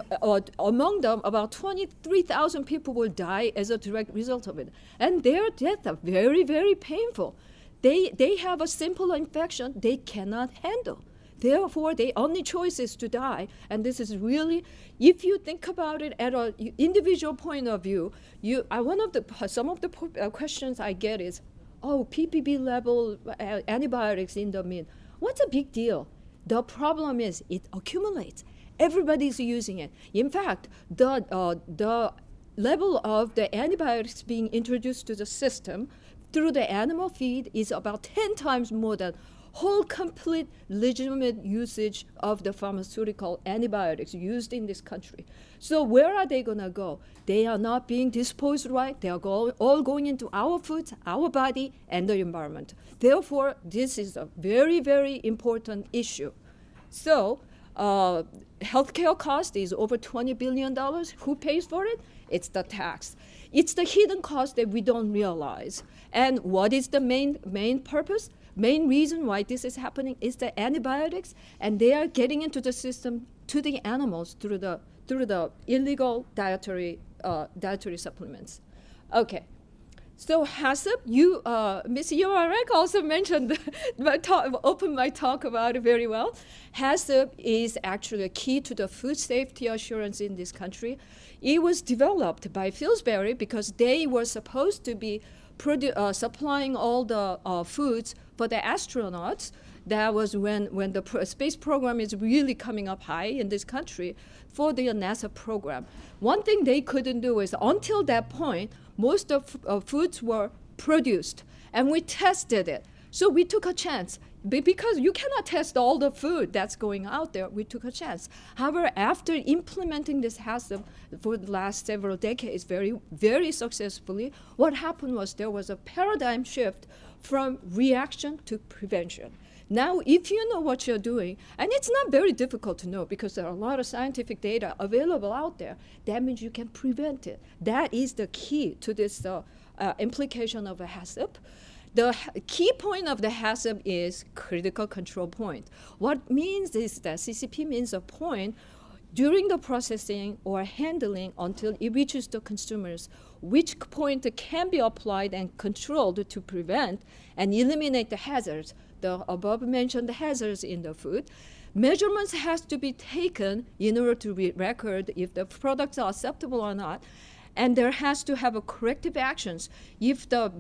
among them, about 23,000 people will die as a direct result of it. And their deaths are very, very painful. They have a simple infection they cannot handle. Therefore, their only choice is to die. And this is really, if you think about it at an individual point of view, some of the questions I get is, oh, ppb level antibiotics in the meat. What's a big deal? The problem is it accumulates. Everybody's using it. In fact, the level of the antibiotics being introduced to the system through the animal feed is about 10 times more than whole complete legitimate usage of the pharmaceutical antibiotics used in this country. So where are they going to go? They are not being disposed right. They are all going into our foods, our body, and the environment. Therefore, this is a very, very important issue. So healthcare cost is over $20 billion. Who pays for it? It's the tax. It's the hidden cost that we don't realize. And what is the main purpose? Main reason why this is happening is the antibiotics, and they are getting into the system to the animals through the illegal dietary supplements. Okay. So HACCP, Ms. Ewa Rak also mentioned, opened my talk about it very well. HACCP is actually a key to the food safety assurance in this country. It was developed by Pillsbury because they were supposed to be supplying all the foods for the astronauts. That was when the space program is really coming up high in this country for the NASA program. One thing they couldn't do is, until that point, most of foods were produced, and we tested it. So we took a chance. Because you cannot test all the food that's going out there, we took a chance. However, after implementing this HACCP for the last several decades very, very successfully, what happened was there was a paradigm shift from reaction to prevention. Now, if you know what you're doing, and it's not very difficult to know because there are a lot of scientific data available out there, that means you can prevent it. That is the key to this implication of a HACCP. The key point of the HACCP is critical control point. What means is that CCP means a point during the processing or handling until it reaches the consumers, which point can be applied and controlled to prevent and eliminate the hazards, the above mentioned hazards in the food. Measurements has to be taken in order to record if the products are acceptable or not. And there has to have a corrective actions. If the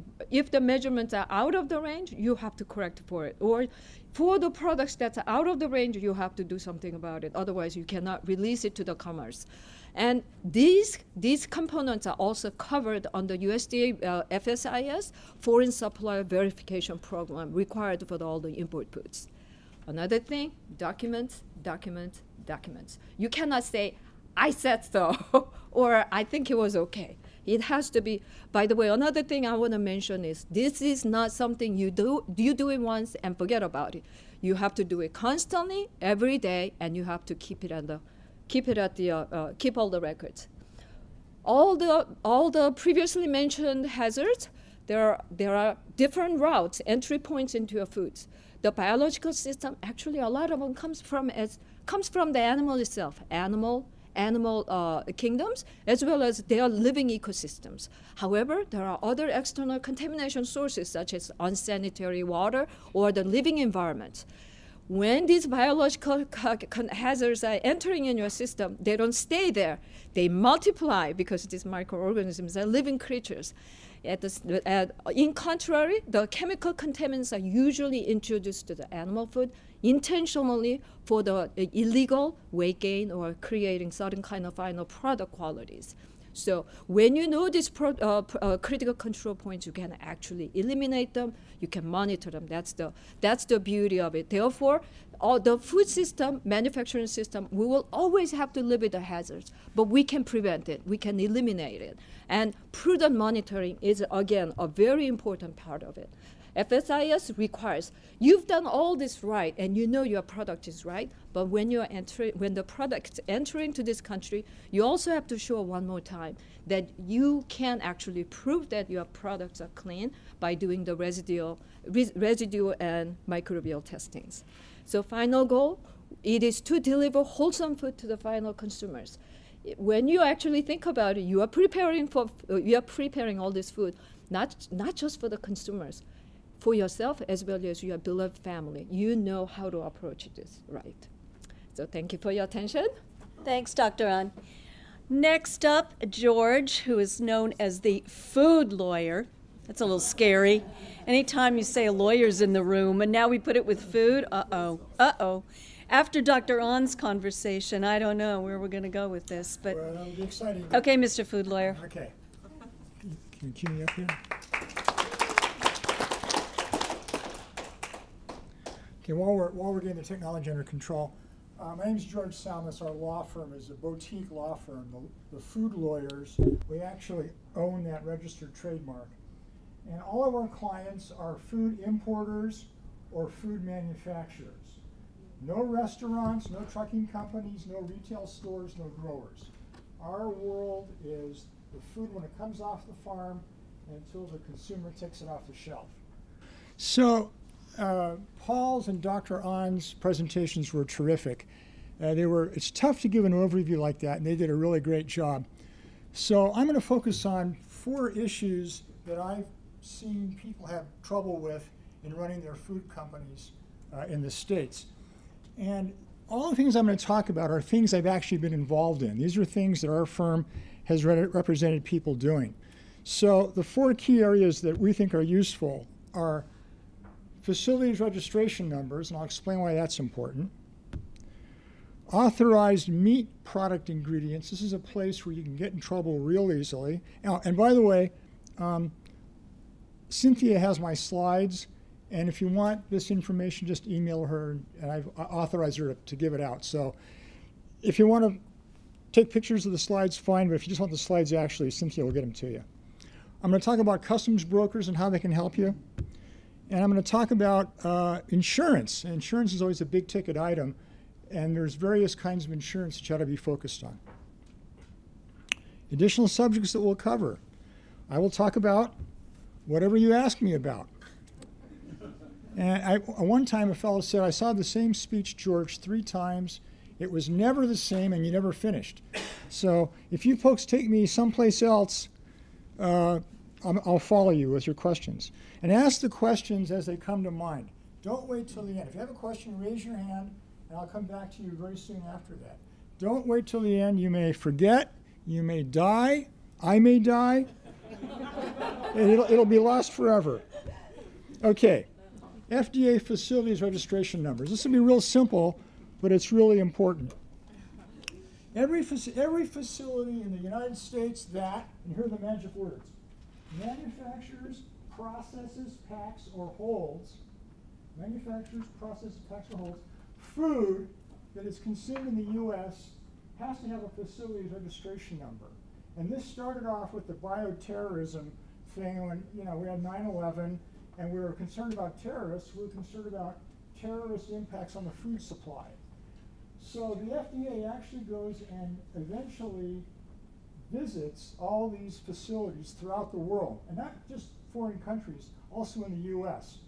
measurements are out of the range, you have to correct for it. Or for the products that's out of the range, you have to do something about it. Otherwise, you cannot release it to the commerce. And these components are also covered on the USDA FSIS, Foreign Supplier Verification Program, required for all the import foods. Another thing, documents, documents, documents. You cannot say, I said so, or I think it was okay. It has to be, by the way, another thing I want to mention is this is not something you do it once and forget about it. You have to do it constantly, every day, and you have to keep all the records. All the previously mentioned hazards, there are different routes, entry points into your foods. The biological system, actually a lot of them comes from the animal itself, animal animal kingdoms, as well as their living ecosystems. However, there are other external contamination sources, such as unsanitary water or the living environment. When these biological hazards are entering in your system, they don't stay there. They multiply because these microorganisms are living creatures. In contrary, the chemical contaminants are usually introduced to the animal food intentionally for the illegal weight gain or creating certain kind of final product qualities. So when you know these critical control points, you can actually eliminate them. You can monitor them. That's the beauty of it. Therefore, the food system, manufacturing system, we will always have to live with the hazards, but we can prevent it. We can eliminate it. And prudent monitoring is, again, a very important part of it. FSIS requires, you've done all this right and you know your product is right, but when the product's entering to this country, you also have to show one more time that you can actually prove that your products are clean by doing the residue and microbial testings. So final goal, it is to deliver wholesome food to the final consumers. When you actually think about it, you are preparing all this food, not just for the consumers, for yourself as well as your beloved family. You know how to approach this right. So thank you for your attention. Thanks, Dr. An. Next up, George, who is known as the food lawyer. That's a little scary. Anytime you say a lawyer's in the room, and now we put it with food, uh-oh. After Dr. An's conversation, I don't know where we're going to go with this, but well, that'll be exciting. Okay, Mr. Food Lawyer. Okay. Can you cue me up here? Okay, while we're getting the technology under control, my name is George Salmas. Our law firm is a boutique law firm. The Food Lawyers, we actually own that registered trademark. And all of our clients are food importers or food manufacturers. No restaurants, no trucking companies, no retail stores, no growers. Our world is the food when it comes off the farm until the consumer takes it off the shelf. So Paul's and Dr. An's presentations were terrific. It's tough to give an overview like that, and they did a really great job. So I'm going to focus on 4 issues that I've seen people have trouble with in running their food companies in the States. And all the things I'm going to talk about are things I've actually been involved in. These are things that our firm has represented people doing. So the 4 key areas that we think are useful are facilities registration numbers, and I'll explain why that's important. Authorized meat product ingredients. This is a place where you can get in trouble real easily. And by the way, Cynthia has my slides, and if you want this information, just email her, and I've authorized her to give it out. So if you want to take pictures of the slides, fine, but if you just want the slides, actually, Cynthia will get them to you. I'm going to talk about customs brokers and how they can help you. And I'm going to talk about insurance. Insurance is always a big ticket item, and there's various kinds of insurance that you ought to be focused on. Additional subjects that we'll cover. I will talk about whatever you ask me about. And one time a fellow said, I saw the same speech, George, 3 times. It was never the same, and you never finished. So if you folks take me someplace else, I'll follow you with your questions. And ask the questions as they come to mind. Don't wait till the end. If you have a question, raise your hand, and I'll come back to you very soon after that. Don't wait till the end. You may forget. You may die. I may die. And it'll be lost forever. Okay. FDA facilities registration numbers. This will be real simple, but it's really important. Every facility in the United States that, and here are the magic words, manufactures, processes, packs, or holds, food that is consumed in the U.S. has to have a facilities registration number. And this started off with the bioterrorism thing when, we had 9/11, and we were concerned about terrorists. We were concerned about terrorist impacts on the food supply. So the FDA actually goes and eventually visits all these facilities throughout the world, and not just foreign countries, also in the U.S.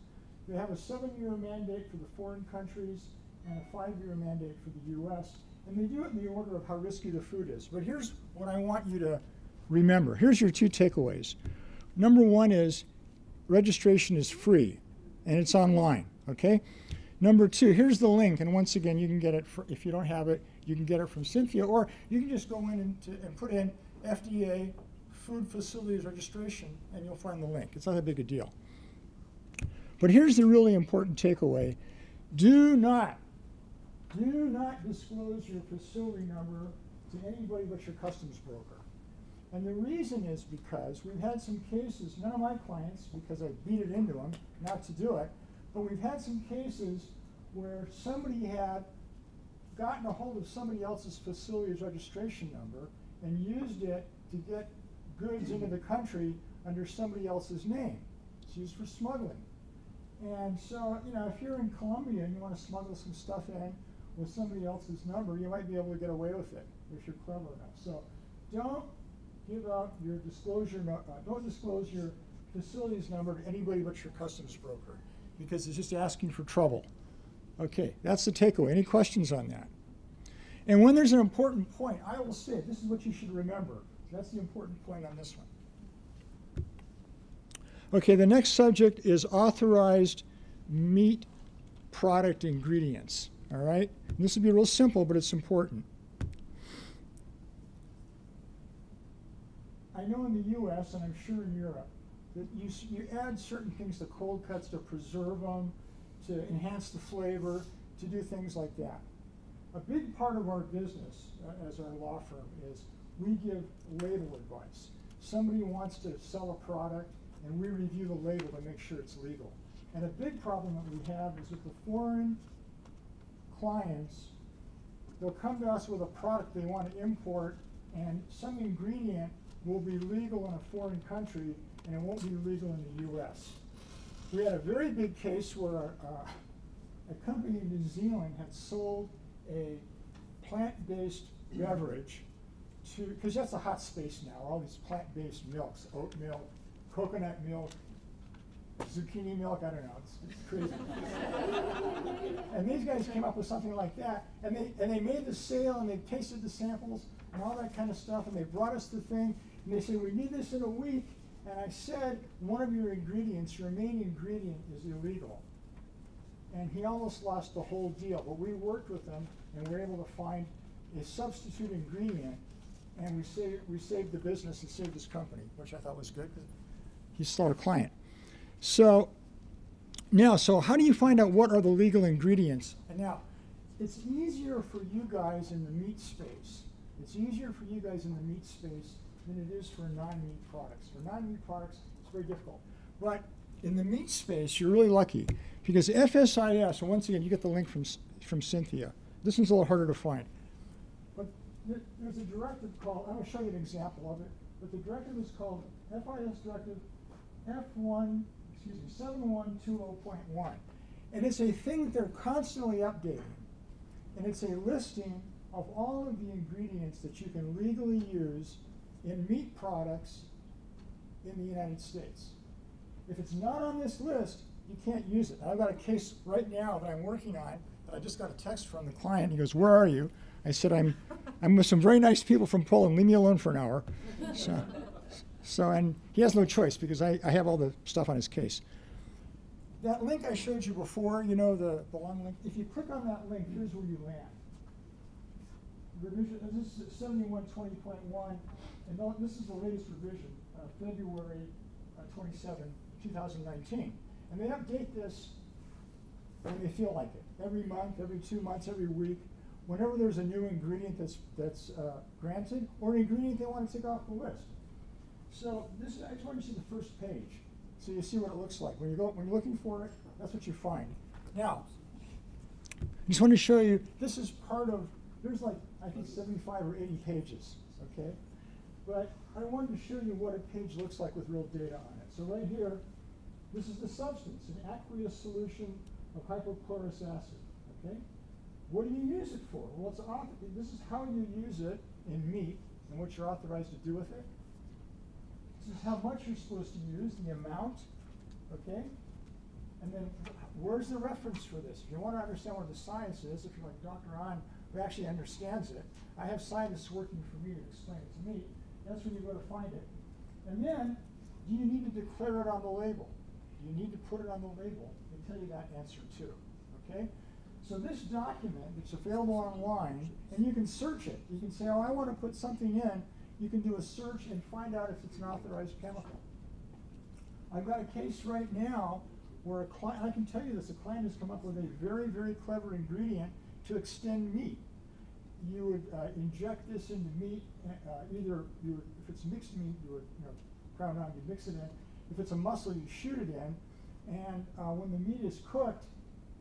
They have a 7-year mandate for the foreign countries and a 5-year mandate for the U.S., And they do it in the order of how risky the food is. But here's what I want you to remember. Here's your 2 takeaways. Number 1 is registration is free, and it's online, okay? Number 2, here's the link, and once again, you can get it, if you don't have it, you can get it from Cynthia, or you can just go in and put in FDA Food Facilities Registration, and you'll find the link. It's not that big a deal. But here's the really important takeaway. Do not disclose your facility number to anybody but your customs broker. And the reason is because we've had some cases, none of my clients, because I beat it into them not to do it, but we've had some cases where somebody had gotten a hold of somebody else's facility's registration number and used it to get goods into the country under somebody else's name. It's used for smuggling. And so, you know, if you're in Colombia and you want to smuggle some stuff in with somebody else's number, you might be able to get away with it if you're clever enough. So don't give out your disclosure, don't disclose your facilities number to anybody but your customs broker, because it's just asking for trouble. Okay, that's the takeaway. Any questions on that? And when there's an important point, I will say, this is what you should remember. That's the important point on this one. Okay, the next subject is authorized meat product ingredients, all right? And this will be real simple, but it's important. I know in the US, and I'm sure in Europe, that you add certain things to cold cuts to preserve them, to enhance the flavor, to do things like that. A big part of our business as our law firm is we give label advice. Somebody wants to sell a product, and we review the label to make sure it's legal. And a big problem that we have is with the foreign clients, they'll come to us with a product they want to import, and some ingredient will be legal in a foreign country, and it won't be legal in the US. We had a very big case where a company in New Zealand had sold a plant-based beverage to, because that's a hot space now, all these plant-based milks, oat milk, coconut milk, zucchini milk, I don't know, it's crazy. And these guys came up with something like that, and they made the sale, and they tasted the samples, and all that kind of stuff, and they brought us the thing, and they said, we need this in a week, and I said, one of your ingredients, your main ingredient, is illegal. And he almost lost the whole deal, but we worked with them, and were able to find a substitute ingredient, and we saved the business and saved his company, which I thought was good, because he's still a client. So now, so how do you find out what are the legal ingredients? And now, it's easier for you guys in the meat space. It's easier for you guys in the meat space than it is for non-meat products. For non-meat products, it's very difficult. But in the meat space, you're really lucky, because FSIS, and once again, you get the link from Cynthia. This one's a little harder to find. But there's a directive called, I'm going to show you an example of it, but the directive is called FIS Directive F1, 7120.1. And it's a thing that they're constantly updating. And it's a listing of all of the ingredients that you can legally use in meat products in the United States. If it's not on this list, you can't use it. I've got a case right now that I'm working on that I just got a text from the client. He goes, where are you? I said, I'm with some very nice people from Poland. Leave me alone for an hour. So, and he has no choice because I have all the stuff on his case. That link I showed you before, you know, the long link, if you click on that link, here's where you land. Revision, this is 7120.1, and this is the latest revision, February 27, 2019. And they update this when they feel like it. Every month, every 2 months, every week, whenever there's a new ingredient that's granted, or an ingredient they want to take off the list. So this, I just want you to see the first page, so you see what it looks like. When you're looking for it, that's what you find. Now, I just want to show you, this is part of, there's like, I think 75 or 80 pages, okay? But I wanted to show you what a page looks like with real data on it. So right here, this is the substance, an aqueous solution of hypochlorous acid, okay? What do you use it for? Well, this is how you use it in meat and what you're authorized to do with it. This is how much you're supposed to use, the amount, okay? And then where's the reference for this? If you want to understand what the science is, if you're like Dr. An, who actually understands it. I have scientists working for me to explain it to me. That's when you go to find it. And then, do you need to declare it on the label? Do you need to put it on the label? They tell you that answer too, okay? So this document, it's available online, and you can search it. You can say, oh, I want to put something in. You can do a search and find out if it's an authorized chemical. I've got a case right now where a client, I can tell you this, a client has come up with a very, very clever ingredient to extend meat. You would inject this into meat, either you would, if it's mixed meat, you would crown on, you mix it in. If it's a muscle, you shoot it in, and when the meat is cooked,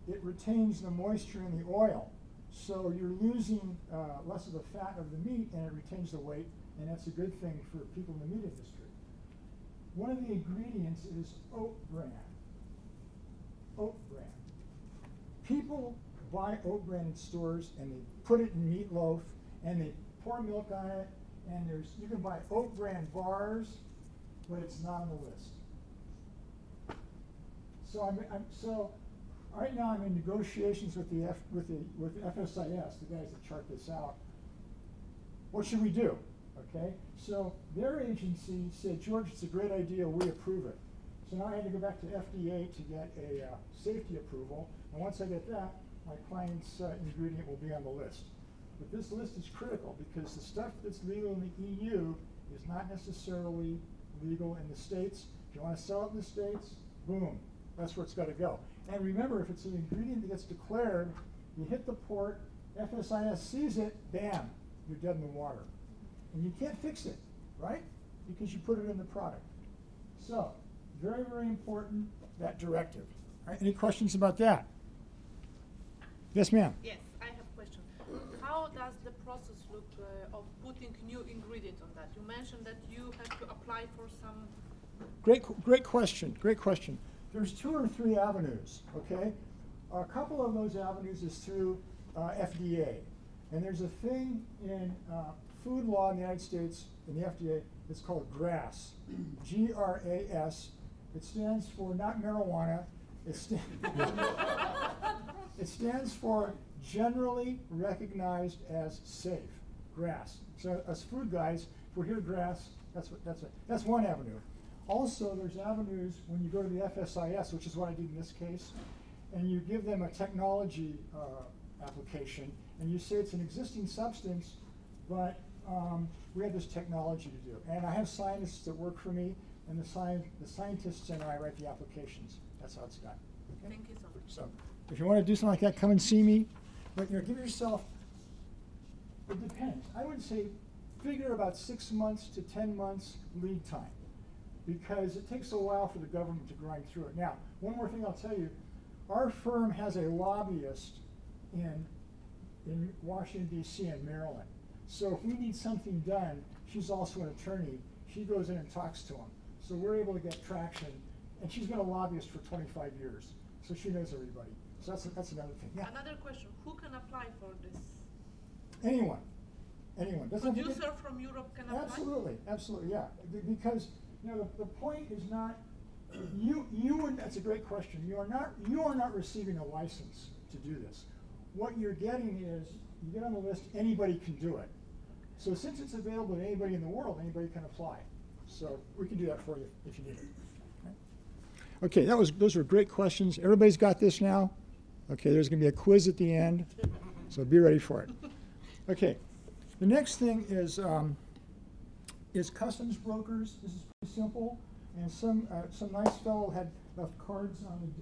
it retains the moisture in the oil. So you're losing less of the fat of the meat, and it retains the weight, and that's a good thing for people in the meat industry. One of the ingredients is oat bran. Oat bran. People buy oat bran in stores, and they put it in meatloaf, and they pour milk on it, and you can buy oat bran bars, but it's not on the list. So right now I'm in negotiations with FSIS, the guys that chart this out. What should we do? Okay, so their agency said, George, it's a great idea, we approve it. So now I had to go back to FDA to get a safety approval, and once I get that, my client's ingredient will be on the list. But this list is critical because the stuff that's legal in the EU is not necessarily legal in the States. If you want to sell it in the States, boom, that's where it's got to go. And remember, if it's an ingredient that gets declared, you hit the port, FSIS sees it, bam, you're dead in the water. And you can't fix it, right? Because you put it in the product. So, very, very important, that directive. All right, any questions about that? Yes, ma'am. Yes, I have a question. How does the process look of putting new ingredients on that? You mentioned that you have to apply for some... Great question, great question. There's 2 or 3 avenues, okay? A couple of those avenues is through FDA. And there's a thing in food law in the United States, in the FDA, it's called GRAS, G-R-A-S. It stands for not marijuana, it stands for generally recognized as safe, GRAS. So as food guys, if we hear GRAS, that's one avenue. Also, there's avenues when you go to the FSIS, which is what I did in this case, and you give them a technology application, and you say it's an existing substance, but we have this technology to do. And I have scientists that work for me, and the scientists and I write the applications. That's how it's done. Okay? Thank you so much. So, if you want to do something like that, come and see me. But give yourself, it depends. I would say figure about 6 months to 10 months lead time, because it takes a while for the government to grind through it. Now, one more thing I'll tell you, our firm has a lobbyist in Washington, D.C. and Maryland. So if we need something done, she's also an attorney. She goes in and talks to them. So we're able to get traction. And she's been a lobbyist for 25 years. So she knows everybody. So that's another thing. Yeah. Another question, who can apply for this? Anyone. Anyone. Producer from Europe can apply? Absolutely, absolutely, yeah. Because the point is not, that's a great question. You are not receiving a license to do this. What you're getting is, you get on the list, anybody can do it. So since it's available to anybody in the world, anybody can apply. So we can do that for you if you need it. Okay, those were great questions. Everybody's got this now? Okay, there's going to be a quiz at the end, so be ready for it. Okay, the next thing is customs brokers. This is pretty simple, and some nice fellow had left cards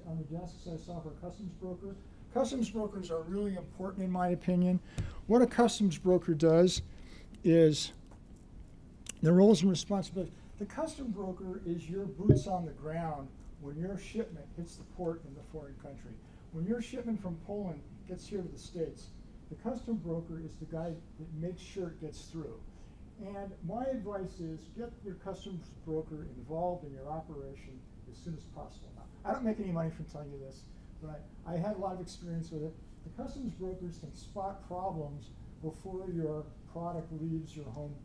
on the desks I saw for a customs broker. Customs brokers are really important in my opinion. What a customs broker does is the roles and responsibilities. The customs broker is your boots on the ground when your shipment hits the port in the foreign country. When your shipment from Poland gets here to the States, the customs broker is the guy that makes sure it gets through. And my advice is get your customs broker involved in your operation as soon as possible. Now, I don't make any money from telling you this, but I had a lot of experience with it. The customs brokers can spot problems before your product leaves your home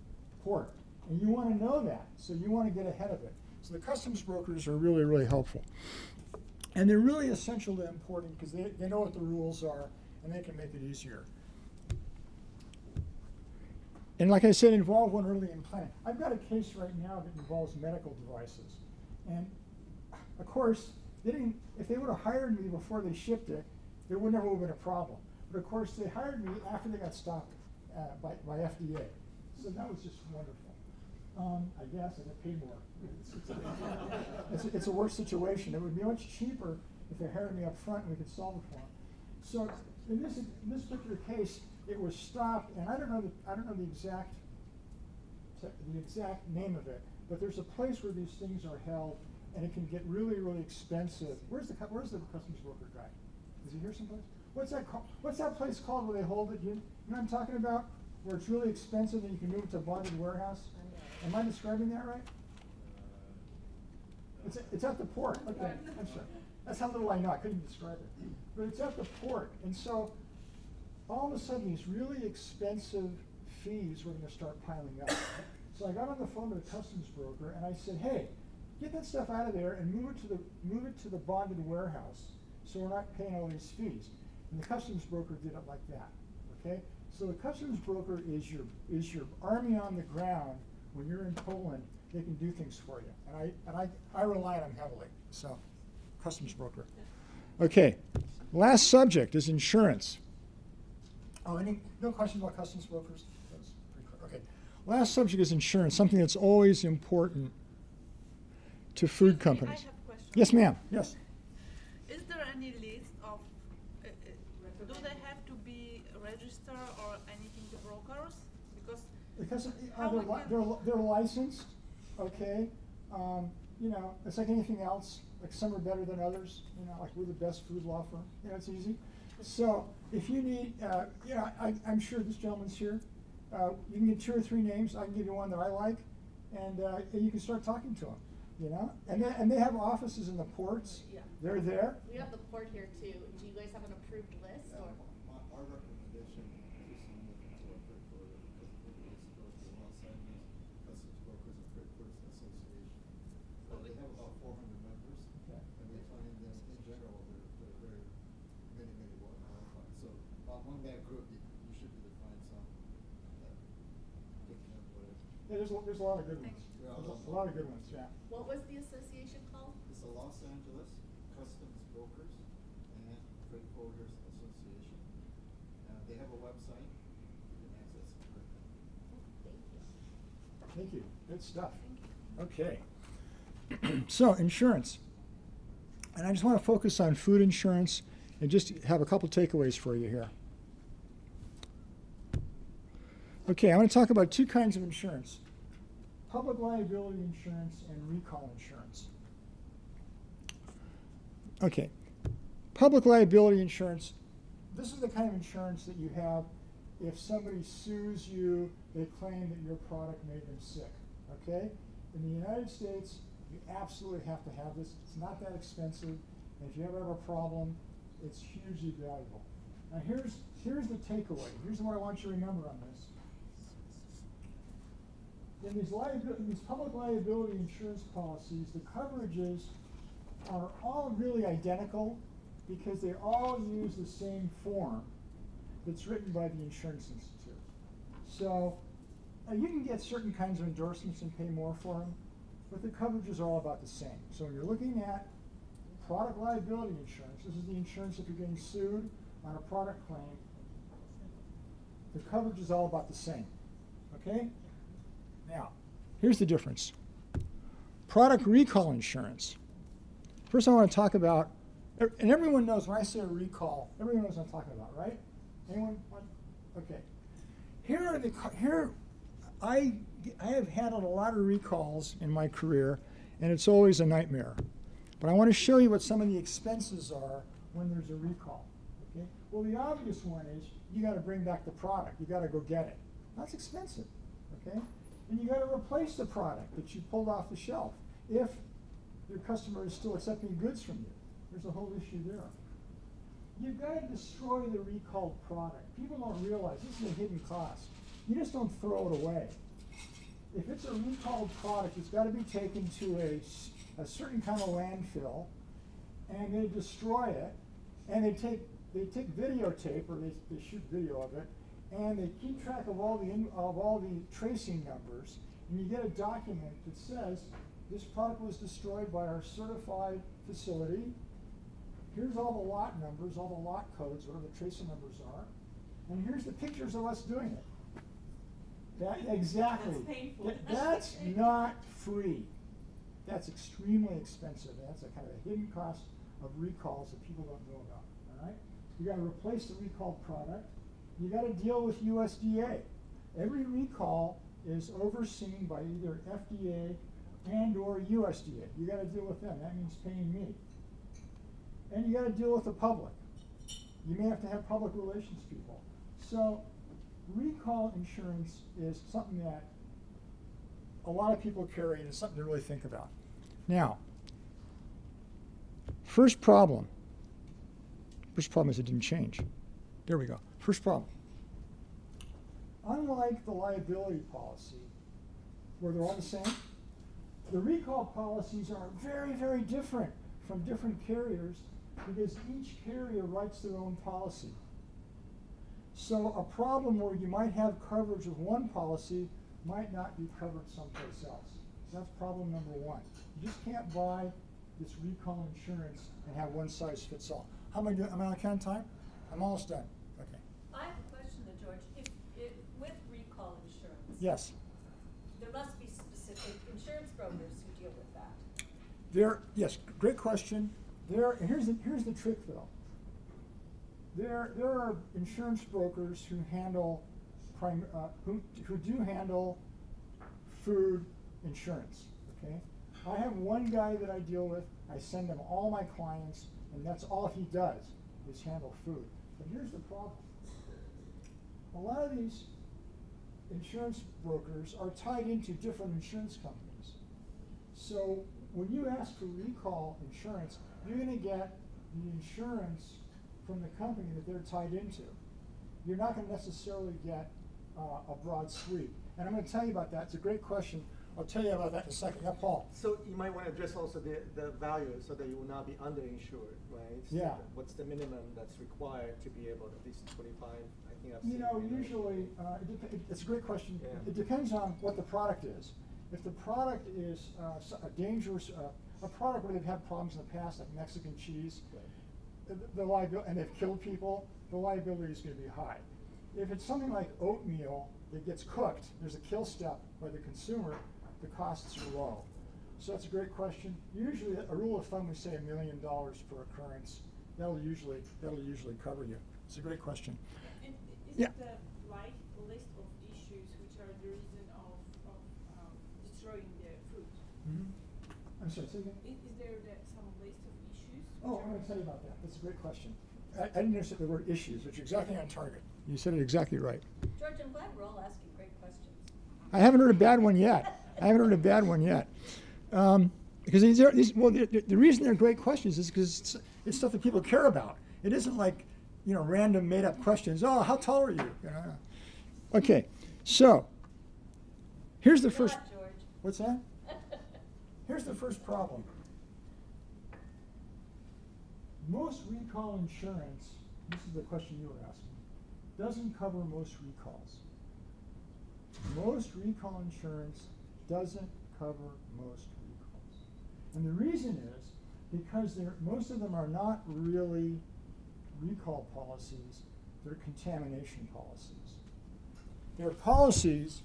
port. And you want to know that, so you want to get ahead of it. So the customs brokers are really, really helpful. And they're really essentially important because they know what the rules are and they can make it easier. And like I said, involve one early in planning. I've got a case right now that involves medical devices. And of course, if they would have hired me before they shipped it, there would never have been a problem. But of course, they hired me after they got stopped by FDA. So that was just wonderful. I guess I got paid more. It's a worse situation. It would be much cheaper if they hired me up front and we could solve it for them. So in this particular case, it was stopped, and I don't know the exact name of it, but there's a place where these things are held, and it can get really, really expensive. Where's the customs broker guy? Is he here someplace? What's that place called where they hold it? You know what I'm talking about? Where it's really expensive and you can move it to a bonded warehouse? Am I describing that right? It's at the port. Okay, I'm sorry. That's how little I know. I couldn't describe it. But it's at the port. And so all of a sudden these really expensive fees were going to start piling up. So I got on the phone to the customs broker and I said, hey, get that stuff out of there and move it to the bonded warehouse so we're not paying all these fees. And the customs broker did it like that. Okay? So the customs broker is your army on the ground. When you're in Poland, they can do things for you. And I rely on them heavily. So customs broker. Okay. Last subject is insurance. Oh, no question about customs brokers? That's pretty clear. Okay. Last subject is insurance, something that's always important to food companies. I have a question. Yes, ma'am. Yes. Is there any list of, do they have to be registered or anything, the brokers? Because they're licensed, okay? You know, it's like anything else. Like some are better than others. You know, like we're the best food law firm. You know, it's easy. So if you need, you know, I'm sure this gentleman's here. You can get 2 or 3 names. I can give you one that I like, and you can start talking to them. You know, and they have offices in the ports. Yeah. They're there. We have the port here too. Do you guys have an approved list? Or? Our recommendation is to move into a freight forwarder because it is goes to Los Angeles Customs Brokers and Freight Forwarders Association. They have about 400 members, and we find that in general they're very many well qualified. So among that group, you should be able to find some that pick them whatever. Yeah, there's a lot of good ones. A lot of good ones. Yeah. What was the association called? It's the Los Angeles Customs Brokers and Freight Forwarders Association. They have a website. You can access it right there. Thank you. Good stuff. Okay. So insurance. And I just want to focus on food insurance and just have a couple takeaways for you here. Okay, I'm going to talk about 2 kinds of insurance. Public liability insurance and recall insurance. Okay. Public liability insurance, this is the kind of insurance that you have if somebody sues you, they claim that your product made them sick. Okay? In the United States, you absolutely have to have this. It's not that expensive. And if you ever have a problem, it's hugely valuable. Now here's the takeaway. Here's what I want you to remember on this. In these public liability insurance policies, the coverages are all really identical because they all use the same form that's written by the Insurance Institute. So you can get certain kinds of endorsements and pay more for them, but the coverages are all about the same. So when you're looking at product liability insurance, this is the insurance if you're getting sued on a product claim, the coverage is all about the same. Okay? Now, here's the difference. Product recall insurance. First I want to talk about, and everyone knows when I say a recall, everyone knows what I'm talking about, right? Anyone? Okay. I have handled a lot of recalls in my career, and it's always a nightmare. But I want to show you what some of the expenses are when there's a recall. Okay? Well, the obvious one is you got to bring back the product. You got to go get it. That's expensive. Okay? And you got to replace the product that you pulled off the shelf if your customer is still accepting goods from you. There's a whole issue there. You've got to destroy the recalled product. People don't realize this is a hidden cost. You just don't throw it away. If it's a recalled product, it's got to be taken to a certain kind of landfill, and they destroy it, and they take videotape, or they shoot video of it, and they keep track of all the tracing numbers, and you get a document that says this product was destroyed by our certified facility. Here's all the lot numbers, all the lot codes, whatever the tracing numbers are, and here's the pictures of us doing it. That exactly. That's painful. That's not free. That's extremely expensive. That's a kind of a hidden cost of recalls that people don't know about. All right. You got to replace the recalled product. You got to deal with USDA. Every recall is overseen by either FDA and/or USDA. You got to deal with them. That means paying me. And you got to deal with the public. You may have to have public relations people. So recall insurance is something that a lot of people carry, and it's something to really think about. Now, first problem is it didn't change. There we go. First problem. Unlike the liability policy, where they're all the same, the recall policies are very, very different from different carriers because each carrier writes their own policy. So a problem where you might have coverage of one policy might not be covered someplace else. So that's problem number one. You just can't buy this recall insurance and have one size fits all. How am I doing? Am I on count time? I'm almost done. Okay. I have a question though, George. If with recall insurance, Yes. there must be specific insurance brokers who deal with that. Yes, great question. And here's the trick though. There are insurance brokers who handle who do handle food insurance. Okay, I have one guy that I deal with. I send him all my clients, and that's all he does is handle food. But here's the problem. A lot of these insurance brokers are tied into different insurance companies. So when you ask for recall insurance, you're going to get the insurance from the company that they're tied into. You're not going to necessarily get a broad sweep. And I'm going to tell you about that. It's a great question. I'll tell you about that in a second. Yeah, Paul. So you might want to address also the value so that you will not be underinsured, right? Yeah. So what's the minimum that's required to be able to, at least 25, I think I've seen. Usually, it's a great question. Yeah. It depends on what the product is. If the product is a dangerous, a product where they've had problems in the past, like Mexican cheese, the liability, and they've killed people, the liability is going to be high. If it's something like oatmeal that gets cooked, there's a kill step by the consumer, the costs are low. So that's a great question. Usually, a rule of thumb, we say $1 million per occurrence. That'll usually cover you. It's a great question. And is Yeah. it the right list of issues which are the reason of destroying the food? Mm-hmm. I'm sorry, say again? Is there some list of issues? Oh, I'm going to tell you about that. That's a great question. I didn't understand the word issues, but you're exactly on target. You said it exactly right. George, I'm glad we're all asking great questions. I haven't heard a bad one yet. Because the reason they're great questions is because it's stuff that people care about. It isn't like, random made-up questions. Oh, how tall are you? Okay, so here's the first. George. What's that? Here's the first problem. Most recall insurance, this is the question you were asking, doesn't cover most recalls. Most recall insurance doesn't cover most recalls. And the reason is because most of them are not really recall policies, they're contamination policies. They're policies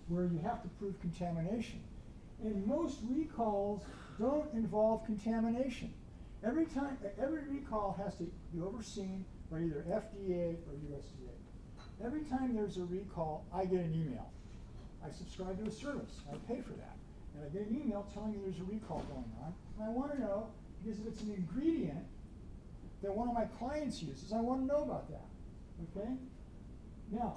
where you have to prove contamination. And most recalls don't involve contamination. Every recall has to be overseen by either FDA or USDA. Every time there's a recall, I get an email. I subscribe to a service, I pay for that. And I get an email telling me there's a recall going on. And I want to know, because if it's an ingredient that one of my clients uses, I want to know about that, okay? Now,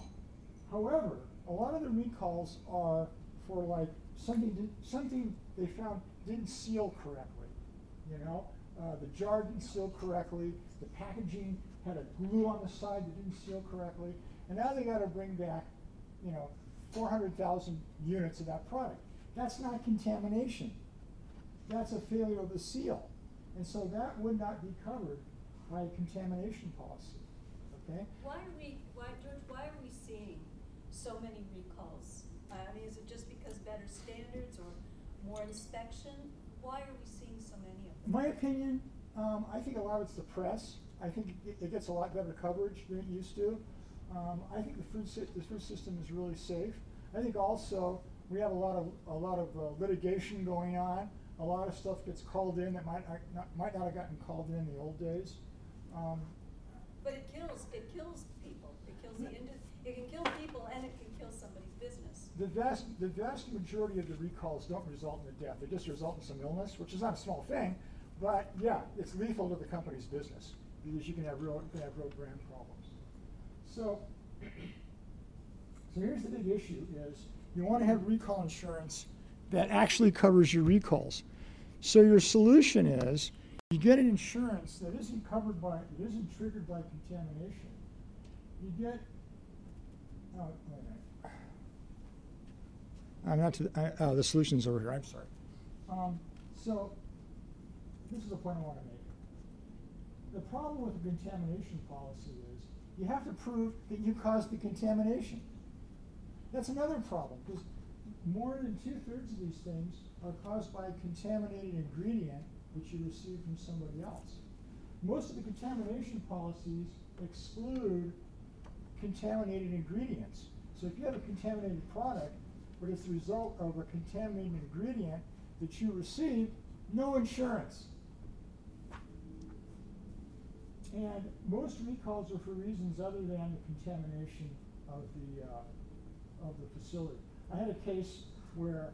however, a lot of the recalls are for like something they found didn't seal correctly, the jar didn't seal correctly, the packaging had a glue on the side that didn't seal correctly, and now they got to bring back, 400,000 units of that product. That's not contamination. That's a failure of the seal. And so that would not be covered by a contamination policy, Okay? George, why are we seeing so many recalls? I mean, is it just because better standards or more inspection? Why are we seeing so many of them? In my opinion, I think a lot of it's the press. I think it gets a lot better coverage than it used to. I think the food system is really safe. I think also we have a lot of litigation going on. A lot of stuff gets called in that might not have gotten called in the old days. But it kills people. It kills the industry. It can kill people and it can kill somebody's business. The vast majority of the recalls don't result in a death. They just result in some illness, which is not a small thing. But yeah, it's lethal to the company's business because you can have real brand problems. So here's the big issue: is you want to have recall insurance that actually covers your recalls. So your solution is you get an insurance that isn't triggered by contamination. You get the solution's over here. I'm sorry. So this is the point I want to make. The problem with the contamination policy is you have to prove that you caused the contamination. That's another problem because more than 2/3 of these things are caused by a contaminated ingredient which you receive from somebody else. Most of the contamination policies exclude contaminated ingredients. So if you have a contaminated product, but it's the result of a contaminated ingredient that you received, no insurance. And most recalls are for reasons other than the contamination of the facility. I had a case where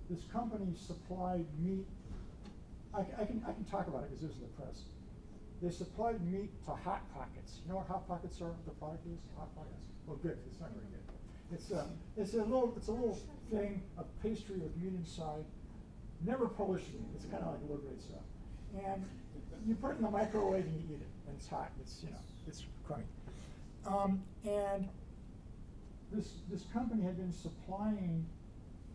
this company supplied meat. I can talk about it because it was in the press. They supplied meat to Hot Pockets. You know what Hot Pockets are? The product is Hot Pockets. Well, good. It's not very good. It's a little thing, a pastry with meat inside. Never Polish meat. It's kind of like low-grade stuff. And you put it in the microwave and you eat it, and it's hot. It's it's crummy. And this company had been supplying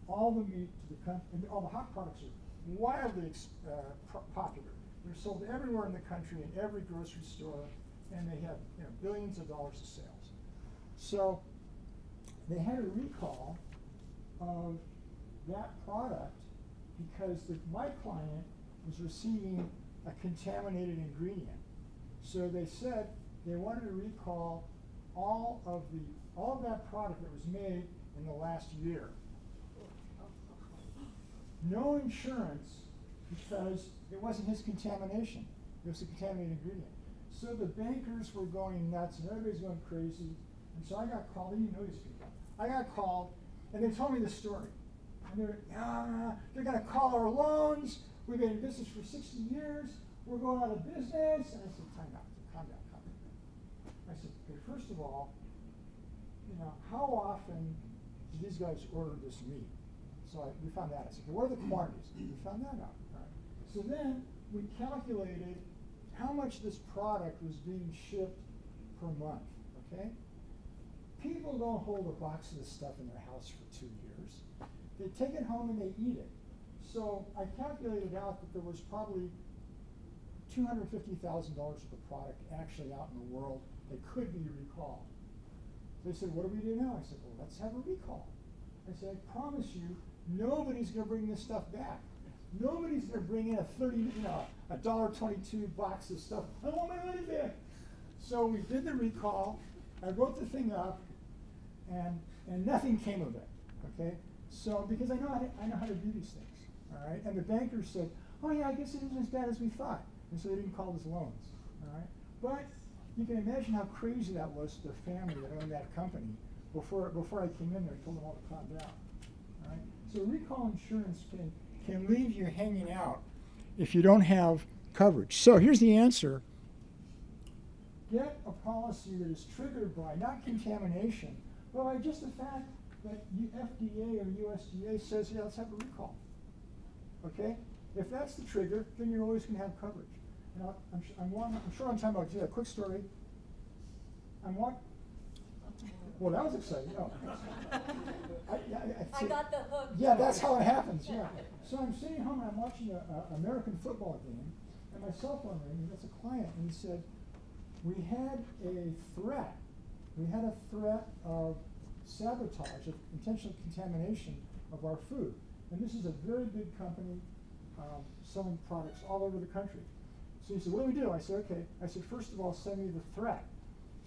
all the meat to the country, and all the hot products are wildly popular. They're sold everywhere in the country, in every grocery store, and they have billions of dollars of sales. So they had a recall of that product because my client was receiving a contaminated ingredient. So they said they wanted to recall all of that product that was made in the last year. No insurance because it wasn't his contamination. It was a contaminated ingredient. So the bankers were going nuts and everybody's going crazy. And so I got called, and you know these people. I got called and they told me the story. And they're going to call our loans. We've been in business for 60 years. We're going out of business. And I said, time out. Calm down. I said, okay, first of all, how often do these guys order this meat? So we found that. I said, okay, what are the quantities? We found that out. Right? So then we calculated how much this product was being shipped per month. Okay? People don't hold a box of this stuff in their house for 2 years. They take it home and they eat it. So I calculated out that there was probably $250,000 worth of product actually out in the world that could be recalled. They said, what do we do now? I said, well, let's have a recall. I said, I promise you, nobody's going to bring this stuff back. Nobody's going to bring in a $1.22 box of stuff. I want my money back. So we did the recall. I wrote the thing up, and nothing came of it. Okay. So because I know how to do these things. All right. And the banker said, oh yeah, I guess it isn't as bad as we thought. And so they didn't call us loans. All right. But you can imagine how crazy that was to the family that owned that company before I came in there and told them all to calm down. All right? So recall insurance can leave you hanging out if you don't have coverage. So here's the answer. Get a policy that is triggered by not contamination, but by just the fact that FDA or USDA says, yeah, let's have a recall. Okay? If that's the trigger, then you're always going to have coverage. Now, I'm sure on time I'll do a quick story. Well, that was exciting. Oh. I got the hook. Yeah, that's how it happens. Yeah. So I'm sitting home and I'm watching an American football game, and my cell phone rang, and that's a client, and he said, we had a threat. We had a threat of sabotage, of intentional contamination of our food. And this is a very big company selling products all over the country. So he said, what do we do? I said, okay. I said, first of all, send me the threat.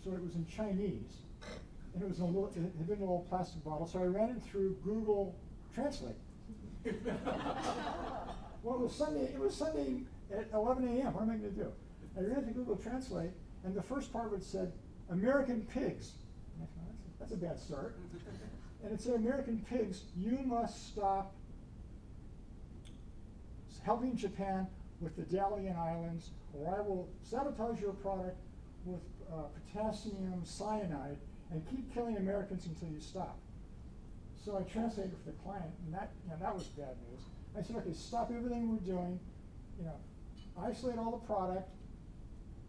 So it was in Chinese, and it was in a little, it had been in a little plastic bottle. So I ran it through Google Translate. Well, it was Sunday at 11 a.m. What am I going to do? I ran it to Google Translate, and the first part of it said, American pigs. And I thought, that's a bad start. And it said, American pigs, you must stop helping Japan with the Dalian Islands, or I will sabotage your product with potassium cyanide and keep killing Americans until you stop. So I translated for the client, and that was bad news. I said, okay, stop everything we're doing, isolate all the product.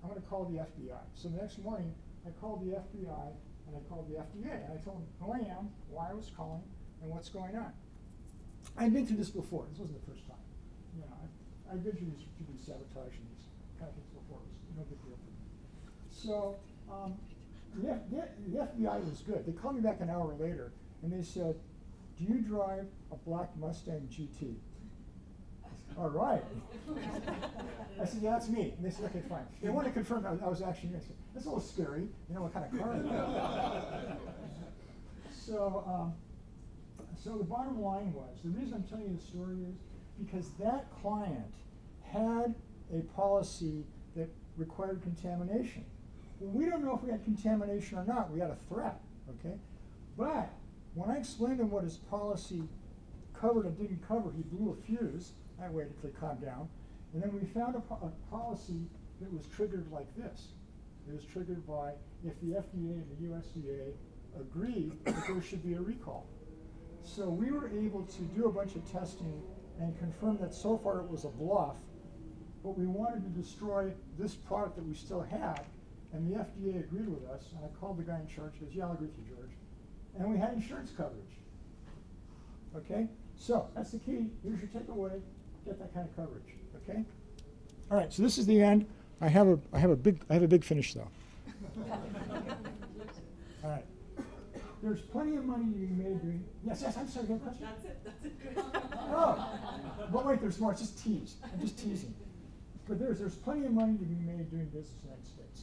I'm going to call the FBI. So the next morning, I called the FBI and I called the FDA, and I told them who I am, why I was calling, and what's going on. I'd been through this before. This wasn't the first time. I've been through these sabotage and these kind of things before. It was no big deal for me. So the FBI was good. They called me back an hour later, and they said, do you drive a black Mustang GT? I said, all right. I said, yeah, that's me. And they said, okay, fine. They wanted to confirm I was actually me. I said, that's a little scary. What kind of car is that? So the bottom line was, the reason I'm telling you the story is because that client had a policy that required contamination. Well, we don't know if we had contamination or not. We had a threat, okay? But when I explained to him what his policy covered and didn't cover, he blew a fuse. I waited till he calmed down. And then we found a policy that was triggered like this. It was triggered by if the FDA and the USDA agreed that there should be a recall. So we were able to do a bunch of testing and confirm that so far it was a bluff, but we wanted to destroy this product that we still had, and the FDA agreed with us, and I called the guy in charge, he goes, yeah, I'll agree with you, George. And we had insurance coverage. Okay? So that's the key. Here's your takeaway. Get that kind of coverage. Okay? All right, so this is the end. I have a big finish though. All right. There's plenty of money to be made doing. Yes, I'm sorry, you have a question? That's it. Oh, but wait, there's more. It's just tease. I'm just teasing. But there's plenty of money to be made doing business in the United States.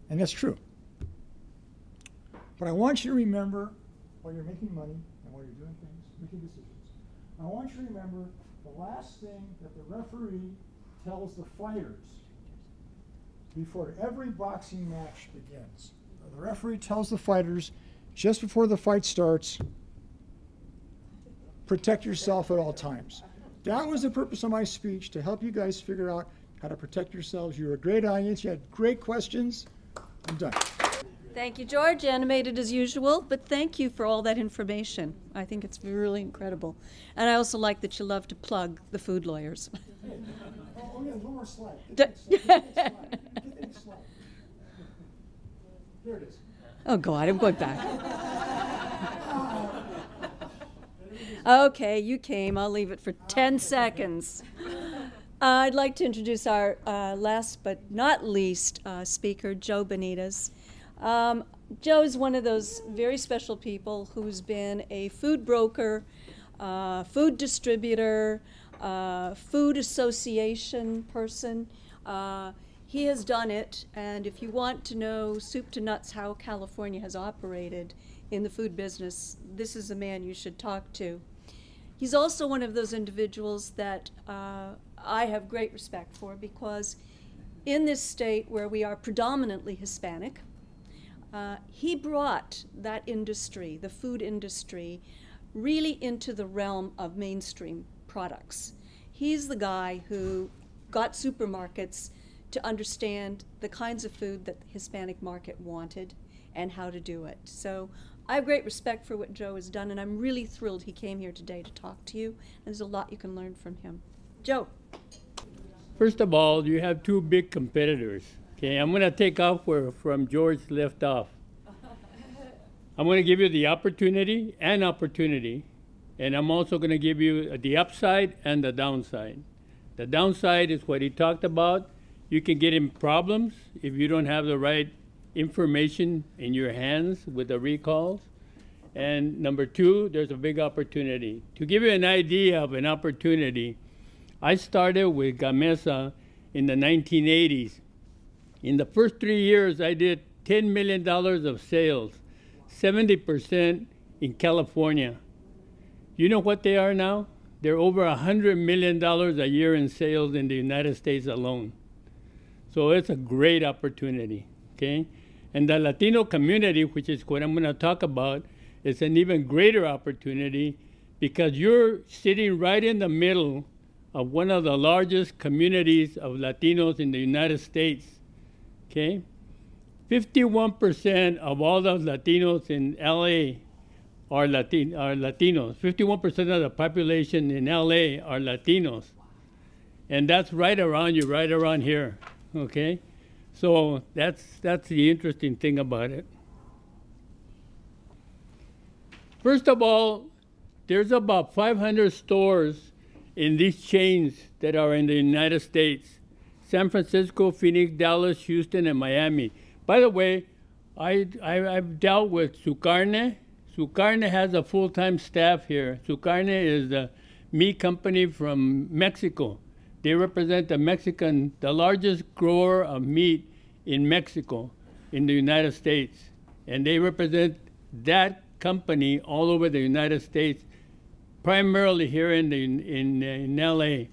And that's true. But I want you to remember, while you're making money and while you're doing things, making decisions, I want you to remember the last thing that the referee tells the fighters before every boxing match begins. The referee tells the fighters just before the fight starts, protect yourself at all times. That was the purpose of my speech, to help you guys figure out how to protect yourselves. You're a great audience. You had great questions. I'm done. Thank you, George. Animated as usual, but thank you for all that information. I think it's really incredible. And I also like that you love to plug the food lawyers. Oh yeah, one more slide. There it is. Oh, God, I'm going back. Okay, you came. I'll leave it for 10 seconds. I'd like to introduce our last but not least speaker, Joe Benitez. Joe's one of those very special people who's been a food broker, food distributor, food association person. He has done it, and if you want to know soup to nuts how California has operated in the food business, this is a man you should talk to. He's also one of those individuals that I have great respect for, because in this state where we are predominantly Hispanic, he brought that industry, the food industry, really into the realm of mainstream products. He's the guy who got supermarkets to understand the kinds of food that the Hispanic market wanted and how to do it. So I have great respect for what Joe has done, and I'm really thrilled he came here today to talk to you. And there's a lot you can learn from him. Joe. First of all, you have two big competitors. Okay, I'm going to take off from George left off. I'm going to give you the opportunity, and I'm also going to give you the upside and the downside. The downside is what he talked about, you can get in problems if you don't have the right information in your hands with the recalls. And number two, there's a big opportunity. To give you an idea of an opportunity, I started with Gamesa in the 1980s. In the first 3 years, I did $10 million of sales, 70% in California. You know what they are now? They're over $100 million a year in sales in the United States alone. So it's a great opportunity, okay? And the Latino community, which is what I'm going to talk about, is an even greater opportunity because you're sitting right in the middle of one of the largest communities of Latinos in the United States, okay? 51% of all the Latinos in LA are Latinos. 51% of the population in LA are Latinos. And that's right around you, right around here, okay? So that's the interesting thing about it. First of all, there's about 500 stores in these chains that are in the United States: San Francisco, Phoenix, Dallas, Houston, and Miami. By the way, I've dealt with Sucarne. Sucarne has a full-time staff here. Sucarne is the meat company from Mexico. They represent the largest grower of meat in Mexico, in the United States. And they represent that company all over the United States, primarily here in LA.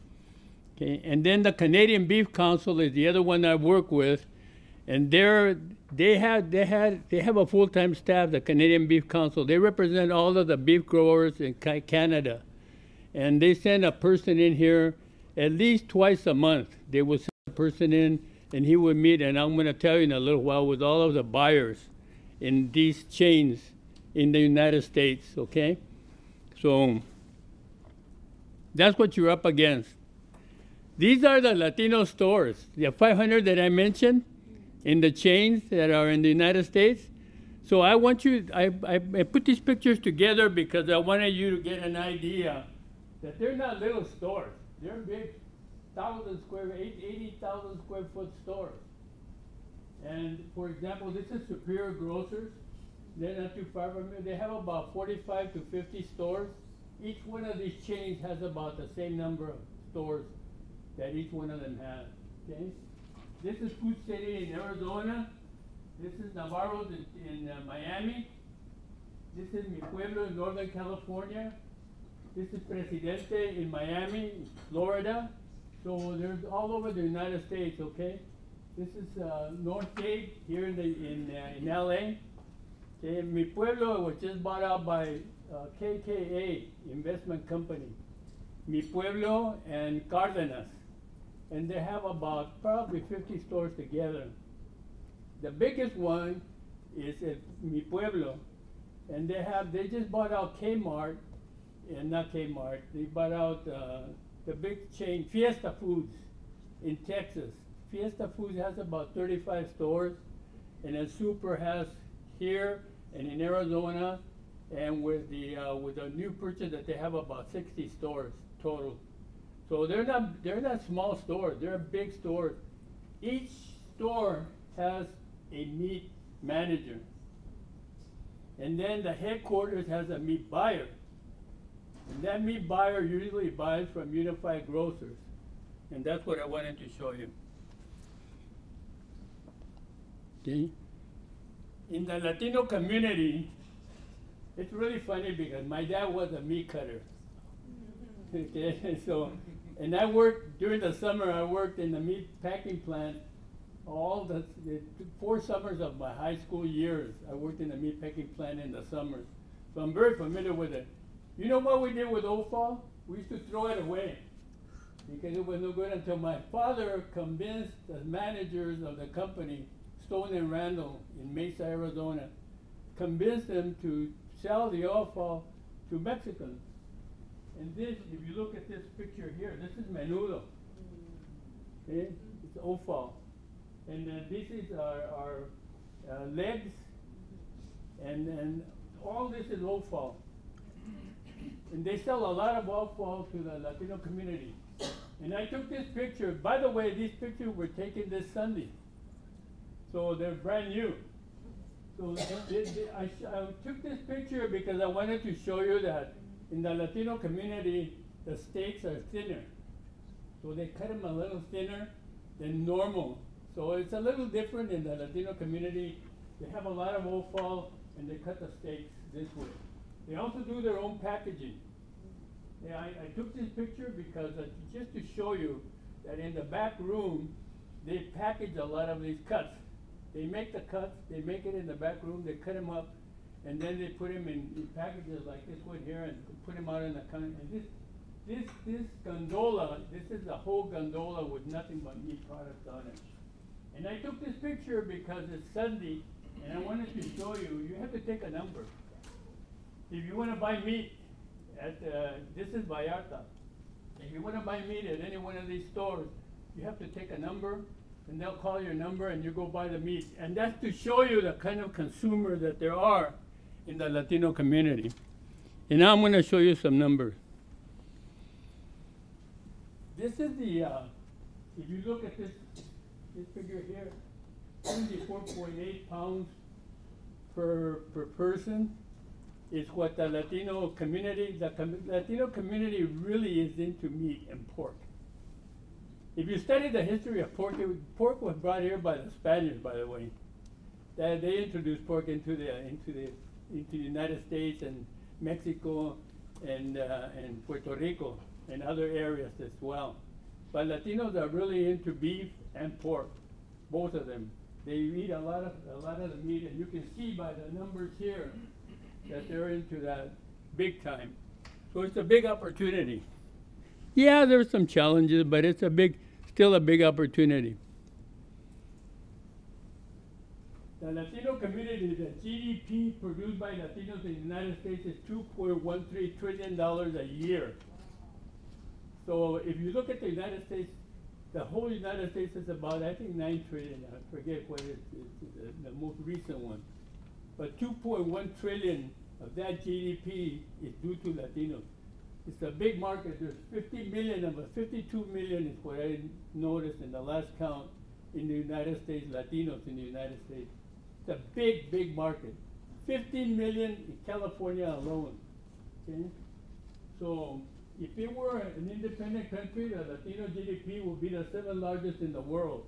Okay? And then the Canadian Beef Council is the other one I work with, and they have a full-time staff, the Canadian Beef Council. They represent all of the beef growers in Canada, and they send a person in here at least twice a month. They will send a person in, and he would meet, and I'm going to tell you in a little while, with all of the buyers in these chains in the United States, okay? So that's what you're up against. These are the Latino stores, the 500 that I mentioned in the chains that are in the United States. So I want you, I put these pictures together because I wanted you to get an idea that they're not little stores. They're big, 80,000 square foot stores. And for example, this is Superior Grocers. They're not too far from me. They have about 45 to 50 stores. Each one of these chains has about the same number of stores that each one of them has, okay? This is Food City in Arizona. This is Navarro's in Miami. This is Mi Pueblo in Northern California. This is Presidente in Miami, Florida. So there's all over the United States, okay? This is Northgate here in LA. Okay, Mi Pueblo was just bought out by KKA investment company. Mi Pueblo and Cardenas. And they have about probably 50 stores together. The biggest one is at Mi Pueblo. And they just bought out Kmart, and not Kmart, they bought out the big chain, Fiesta Foods in Texas. Fiesta Foods has about 35 stores, and then Super has here and in Arizona, and with the new purchase that they have about 60 stores total. So they're not small stores, they're big stores. Each store has a meat manager. And then the headquarters has a meat buyer. And that meat buyer usually buys from Unified Grocers. And that's what I wanted to show you. Okay. In the Latino community, it's really funny because my dad was a meat cutter. Okay, so, and I worked, during the summer, I worked in the meat packing plant all the 4 summers of my high school years. I worked in the meat packing plant in the summers. So I'm very familiar with it. You know what we did with offal? We used to throw it away because it was no good until my father convinced the managers of the company, Stone and Randall in Mesa, Arizona, convinced them to sell the offal to Mexicans. And this, if you look at this picture here, this is menudo. Okay? It's offal. And this is our legs, and all this is offal. And they sell a lot of offal to the Latino community. And I took this picture. By the way, these pictures were taken this Sunday. So they're brand new. So I took this picture because I wanted to show you that in the Latino community, the steaks are thinner. So they cut them a little thinner than normal. So it's a little different in the Latino community. They have a lot of offal and they cut the steaks this way. They also do their own packaging. Yeah, I took this picture because just to show you that in the back room, they package a lot of these cuts. They make the cuts, they make it in the back room, they cut them up, and then they put them in packages like this one here and put them out in the counter. And this gondola, this is a whole gondola with nothing but meat products on it. And I took this picture because it's Sunday, and I wanted to show you, you have to take a number. If you want to buy meat at, this is Vallarta. If you want to buy meat at any one of these stores, you have to take a number, and they'll call your number and you go buy the meat. And that's to show you the kind of consumer that there are in the Latino community. And now I'm going to show you some numbers. This is the, if you look at this figure here, 74.8 pounds per person is what the Latino community, Latino community really is into meat and pork. If you study the history of pork, pork was brought here by the Spaniards, by the way. They introduced pork into the United States and Mexico and Puerto Rico and other areas as well. But Latinos are really into beef and pork, both of them. They eat a lot of the meat, and you can see by the numbers here that they're into that big time. So it's a big opportunity. Yeah, there's some challenges, but it's still a big opportunity. The Latino community, the GDP produced by Latinos in the United States is $2.13 trillion a year. So if you look at the United States, the whole United States is about, I think, 9 trillion. I forget what it's the most recent one. But 2.1 trillion of that GDP is due to Latinos. It's a big market. There's 50 million of it. 52 million is what I noticed in the last count in the United States, Latinos in the United States. It's a big, big market. 15 million in California alone. Okay? So if it were an independent country, the Latino GDP would be the 7th largest in the world.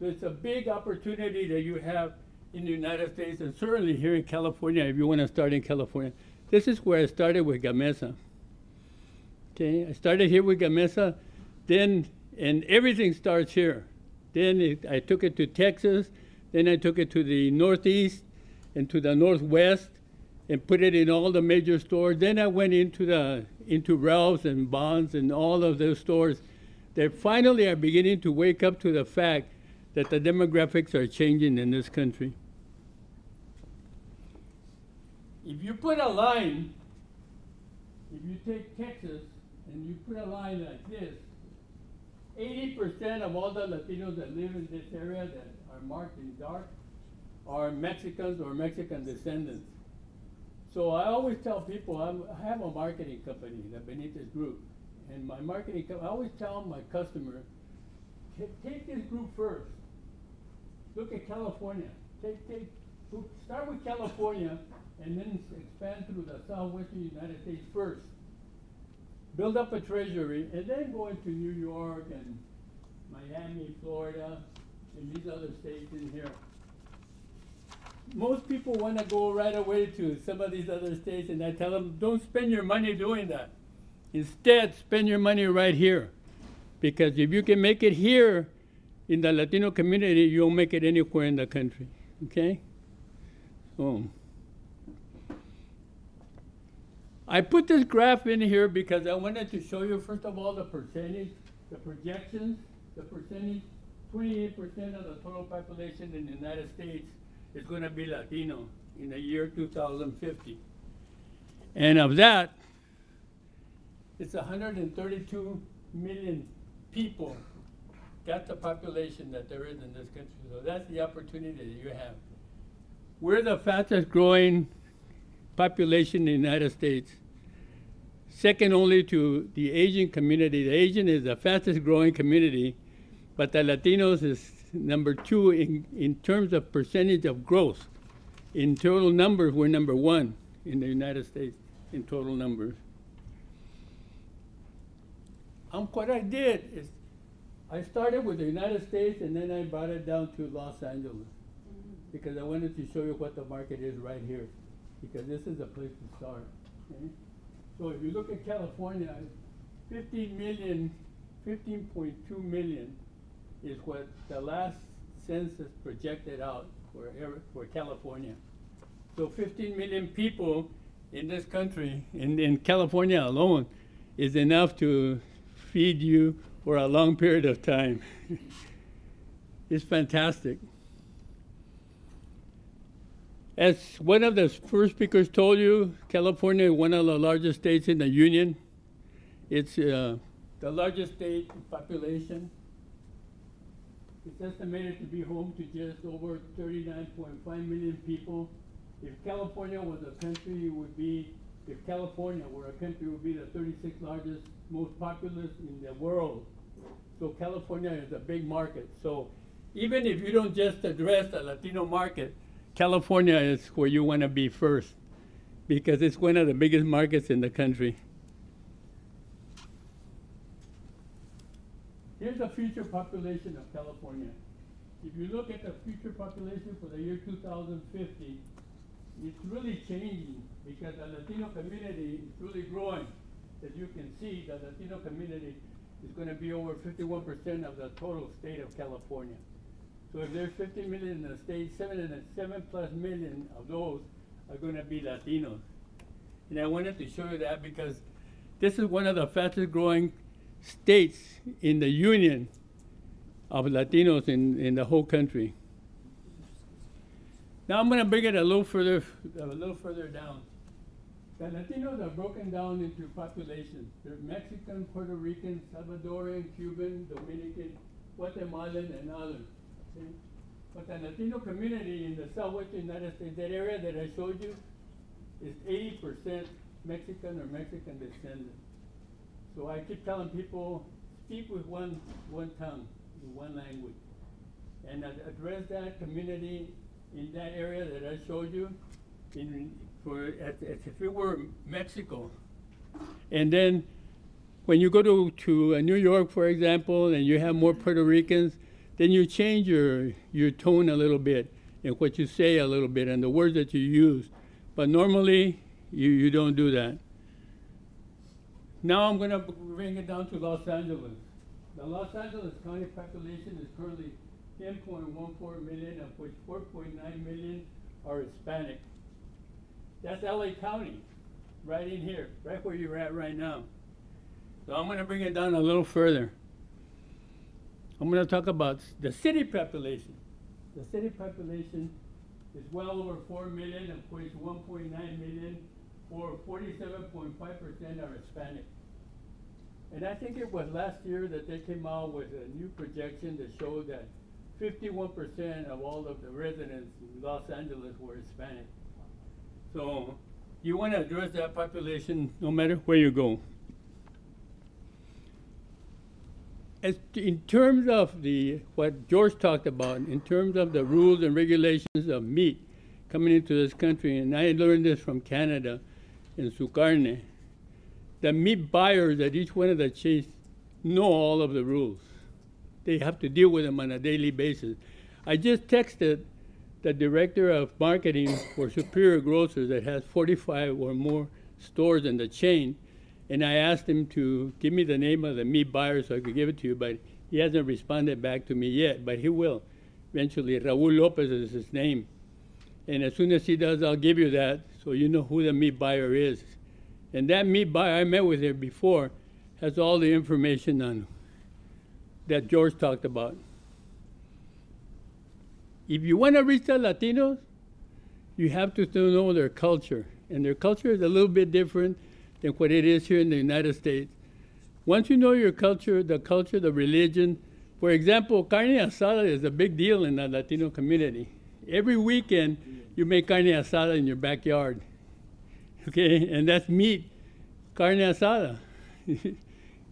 So it's a big opportunity that you have in the United States, and certainly here in California, if you want to start in California. This is where I started with Gamesa. Okay, I started here with Gamesa, and everything starts here. Then I took it to Texas, then I took it to the Northeast and to the Northwest and put it in all the major stores. Then I went into Ralph's and Bonds and all of those stores that finally are beginning to wake up to the fact that the demographics are changing in this country. If you put a line, if you take Texas and you put a line like this, 80% of all the Latinos that live in this area that are marked in dark are Mexicans or Mexican descendants. So I always tell people, I have a marketing company, the Benitez Group, and my marketing company, I always tell my customers, take this group first. Look at California. Start with California and then expand through the southwestern United States first. Build up a treasury and then go into New York and Miami, Florida, and these other states in here. Most people want to go right away to some of these other states, and I tell them, don't spend your money doing that. Instead, spend your money right here. Because if you can make it here in the Latino community, you'll make it anywhere in the country, okay? So I put this graph in here because I wanted to show you, first of all, the percentage, the projections, the percentage, 28% of the total population in the United States is going to be Latino in the year 2050. And of that, it's 132 million people. That's the population that there is in this country. So that's the opportunity that you have. We're the fastest growing population in the United States. second only to the Asian community. The Asian is the fastest growing community, but the Latinos is number 2 in terms of percentage of growth. In total numbers, we're number 1 in the United States in total numbers. What I did is I started with the United States and then I brought it down to Los Angeles because I wanted to show you what the market is right here, because this is a place to start. Okay? So if you look at California, 15.2 million is what the last census projected out for California. So 15 million people in this country, in California alone, is enough to feed you for a long period of time. It's fantastic. As one of the first speakers told you, California is one of the largest states in the union. It's the largest state in population. It's estimated to be home to just over 39.5 million people. If California was a country, it would be, if California were a country, it would be the 36th largest, most populous in the world. So California is a big market. So even if you don't just address the Latino market, California is where you want to be first, because it's one of the biggest markets in the country. Here's the future population of California. If you look at the future population for the year 2050, it's really changing because the Latino community is really growing. As you can see, the Latino community is going to be over 51% of the total state of California. So if there's 50 million in the state, 7+ million of those are going to be Latinos. And I wanted to show you that because this is one of the fastest growing states in the union of Latinos in the whole country. Now I'm going to bring it a little further down. The Latinos are broken down into populations. There's Mexican, Puerto Rican, Salvadorian, Cuban, Dominican, Guatemalan, and others. Okay? But the Latino community in the southwestern United States, that area that I showed you, is 80% Mexican or Mexican descendant. So I keep telling people, speak with one tongue, in one language, and address that community in that area that I showed you, as if it were Mexico. And then when you go to New York, for example, and you have more Puerto Ricans, then you change your tone a little bit and what you say a little bit and the words that you use. But normally, you don't do that. Now I'm going to bring it down to Los Angeles. The Los Angeles County population is currently 10.14 million, of which 4.9 million are Hispanic. That's LA County, right in here, right where you're at right now. So I'm going to bring it down a little further. I'm going to talk about the city population. The city population is well over 4 million, of which 1.9 million, or 47.5% are Hispanic. And I think it was last year that they came out with a new projection that showed that 51% of all of the residents in Los Angeles were Hispanic. So you want to address that population no matter where you go. In terms of what George talked about, in terms of the rules and regulations of meat coming into this country, and I learned this from Canada in Su Carne, the meat buyers at each one of the chains know all of the rules. They have to deal with them on a daily basis. I just texted the director of marketing for Superior Grocers that has 45 or more stores in the chain, and I asked him to give me the name of the meat buyer so I could give it to you, but he hasn't responded back to me yet, but he will eventually. Raul Lopez is his name. And as soon as he does, I'll give you that so you know who the meat buyer is. And that meat buyer, I met with him before, has all the information on that George talked about. If you want to reach the Latinos, you have to know their culture. And their culture is a little bit different than what it is here in the United States. Once you know your culture, the religion, for example, carne asada is a big deal in the Latino community. Every weekend, you make carne asada in your backyard, okay? And that's meat carne asada,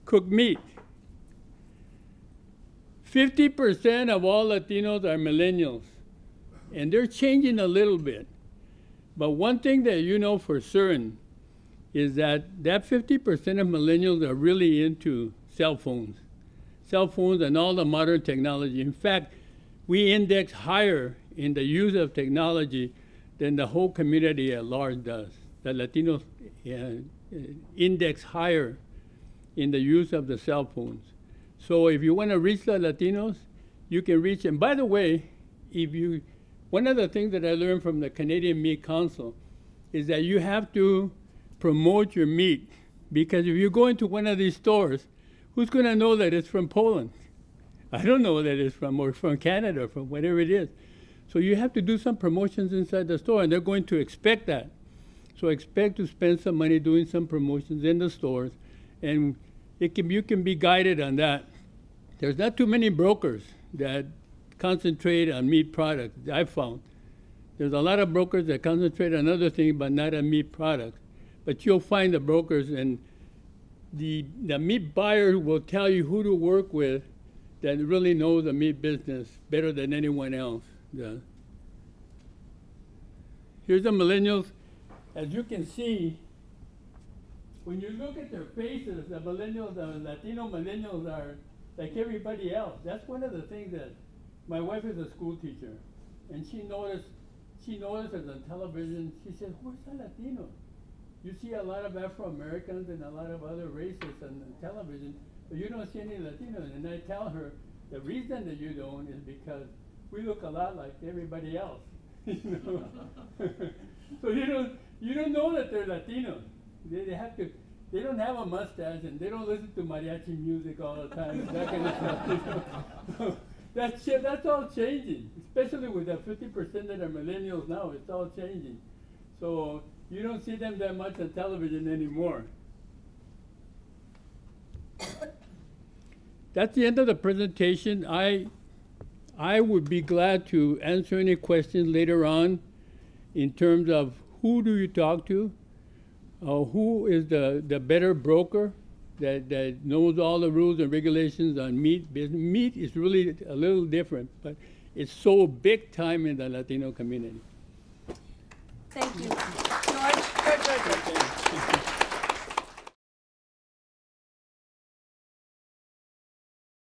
cooked meat. 50% of all Latinos are millennials, and they're changing a little bit. But one thing that you know for certain is that 50% of millennials are really into cell phones and all the modern technology. In fact, we index higher in the use of technology than the whole community at large does. The Latinos index higher in the use of the cell phones. So if you want to reach the Latinos, you can reach them. By the way, one of the things that I learned from the Canadian Meat Council is that you have to promote your meat, because if you go into one of these stores, who's going to know that it's from Poland? I don't know that it's from Canada, or from whatever it is. So you have to do some promotions inside the store, and they're going to expect that. So expect to spend some money doing some promotions in the stores, and you can be guided on that. There's not too many brokers that concentrate on meat products, I've found. There's a lot of brokers that concentrate on other things, but not on meat products. But you'll find the brokers, and the meat buyer will tell you who to work with that really knows the meat business better than anyone else does. Here's the millennials. As you can see, when you look at their faces, the millennials, the Latino millennials are like everybody else. That's one of the things that my wife is a school teacher, and she noticed us on television. She said, "Where's the Latino? You see a lot of Afro-Americans and a lot of other races on television, but you don't see any Latinos." And I tell her, the reason that you don't is because we look a lot like everybody else. You know? So you don't know that they're Latinos. They don't have a mustache, and they don't listen to mariachi music all the time, that kind of stuff. You know? So that's all changing, especially with the 50% that are millennials now. It's all changing. So you don't see them that much on television anymore. That's the end of the presentation. I would be glad to answer any questions later on in terms of who do you talk to, who is the better broker that knows all the rules and regulations on meat business. Meat is really a little different, but it's so big time in the Latino community. Thank you. George.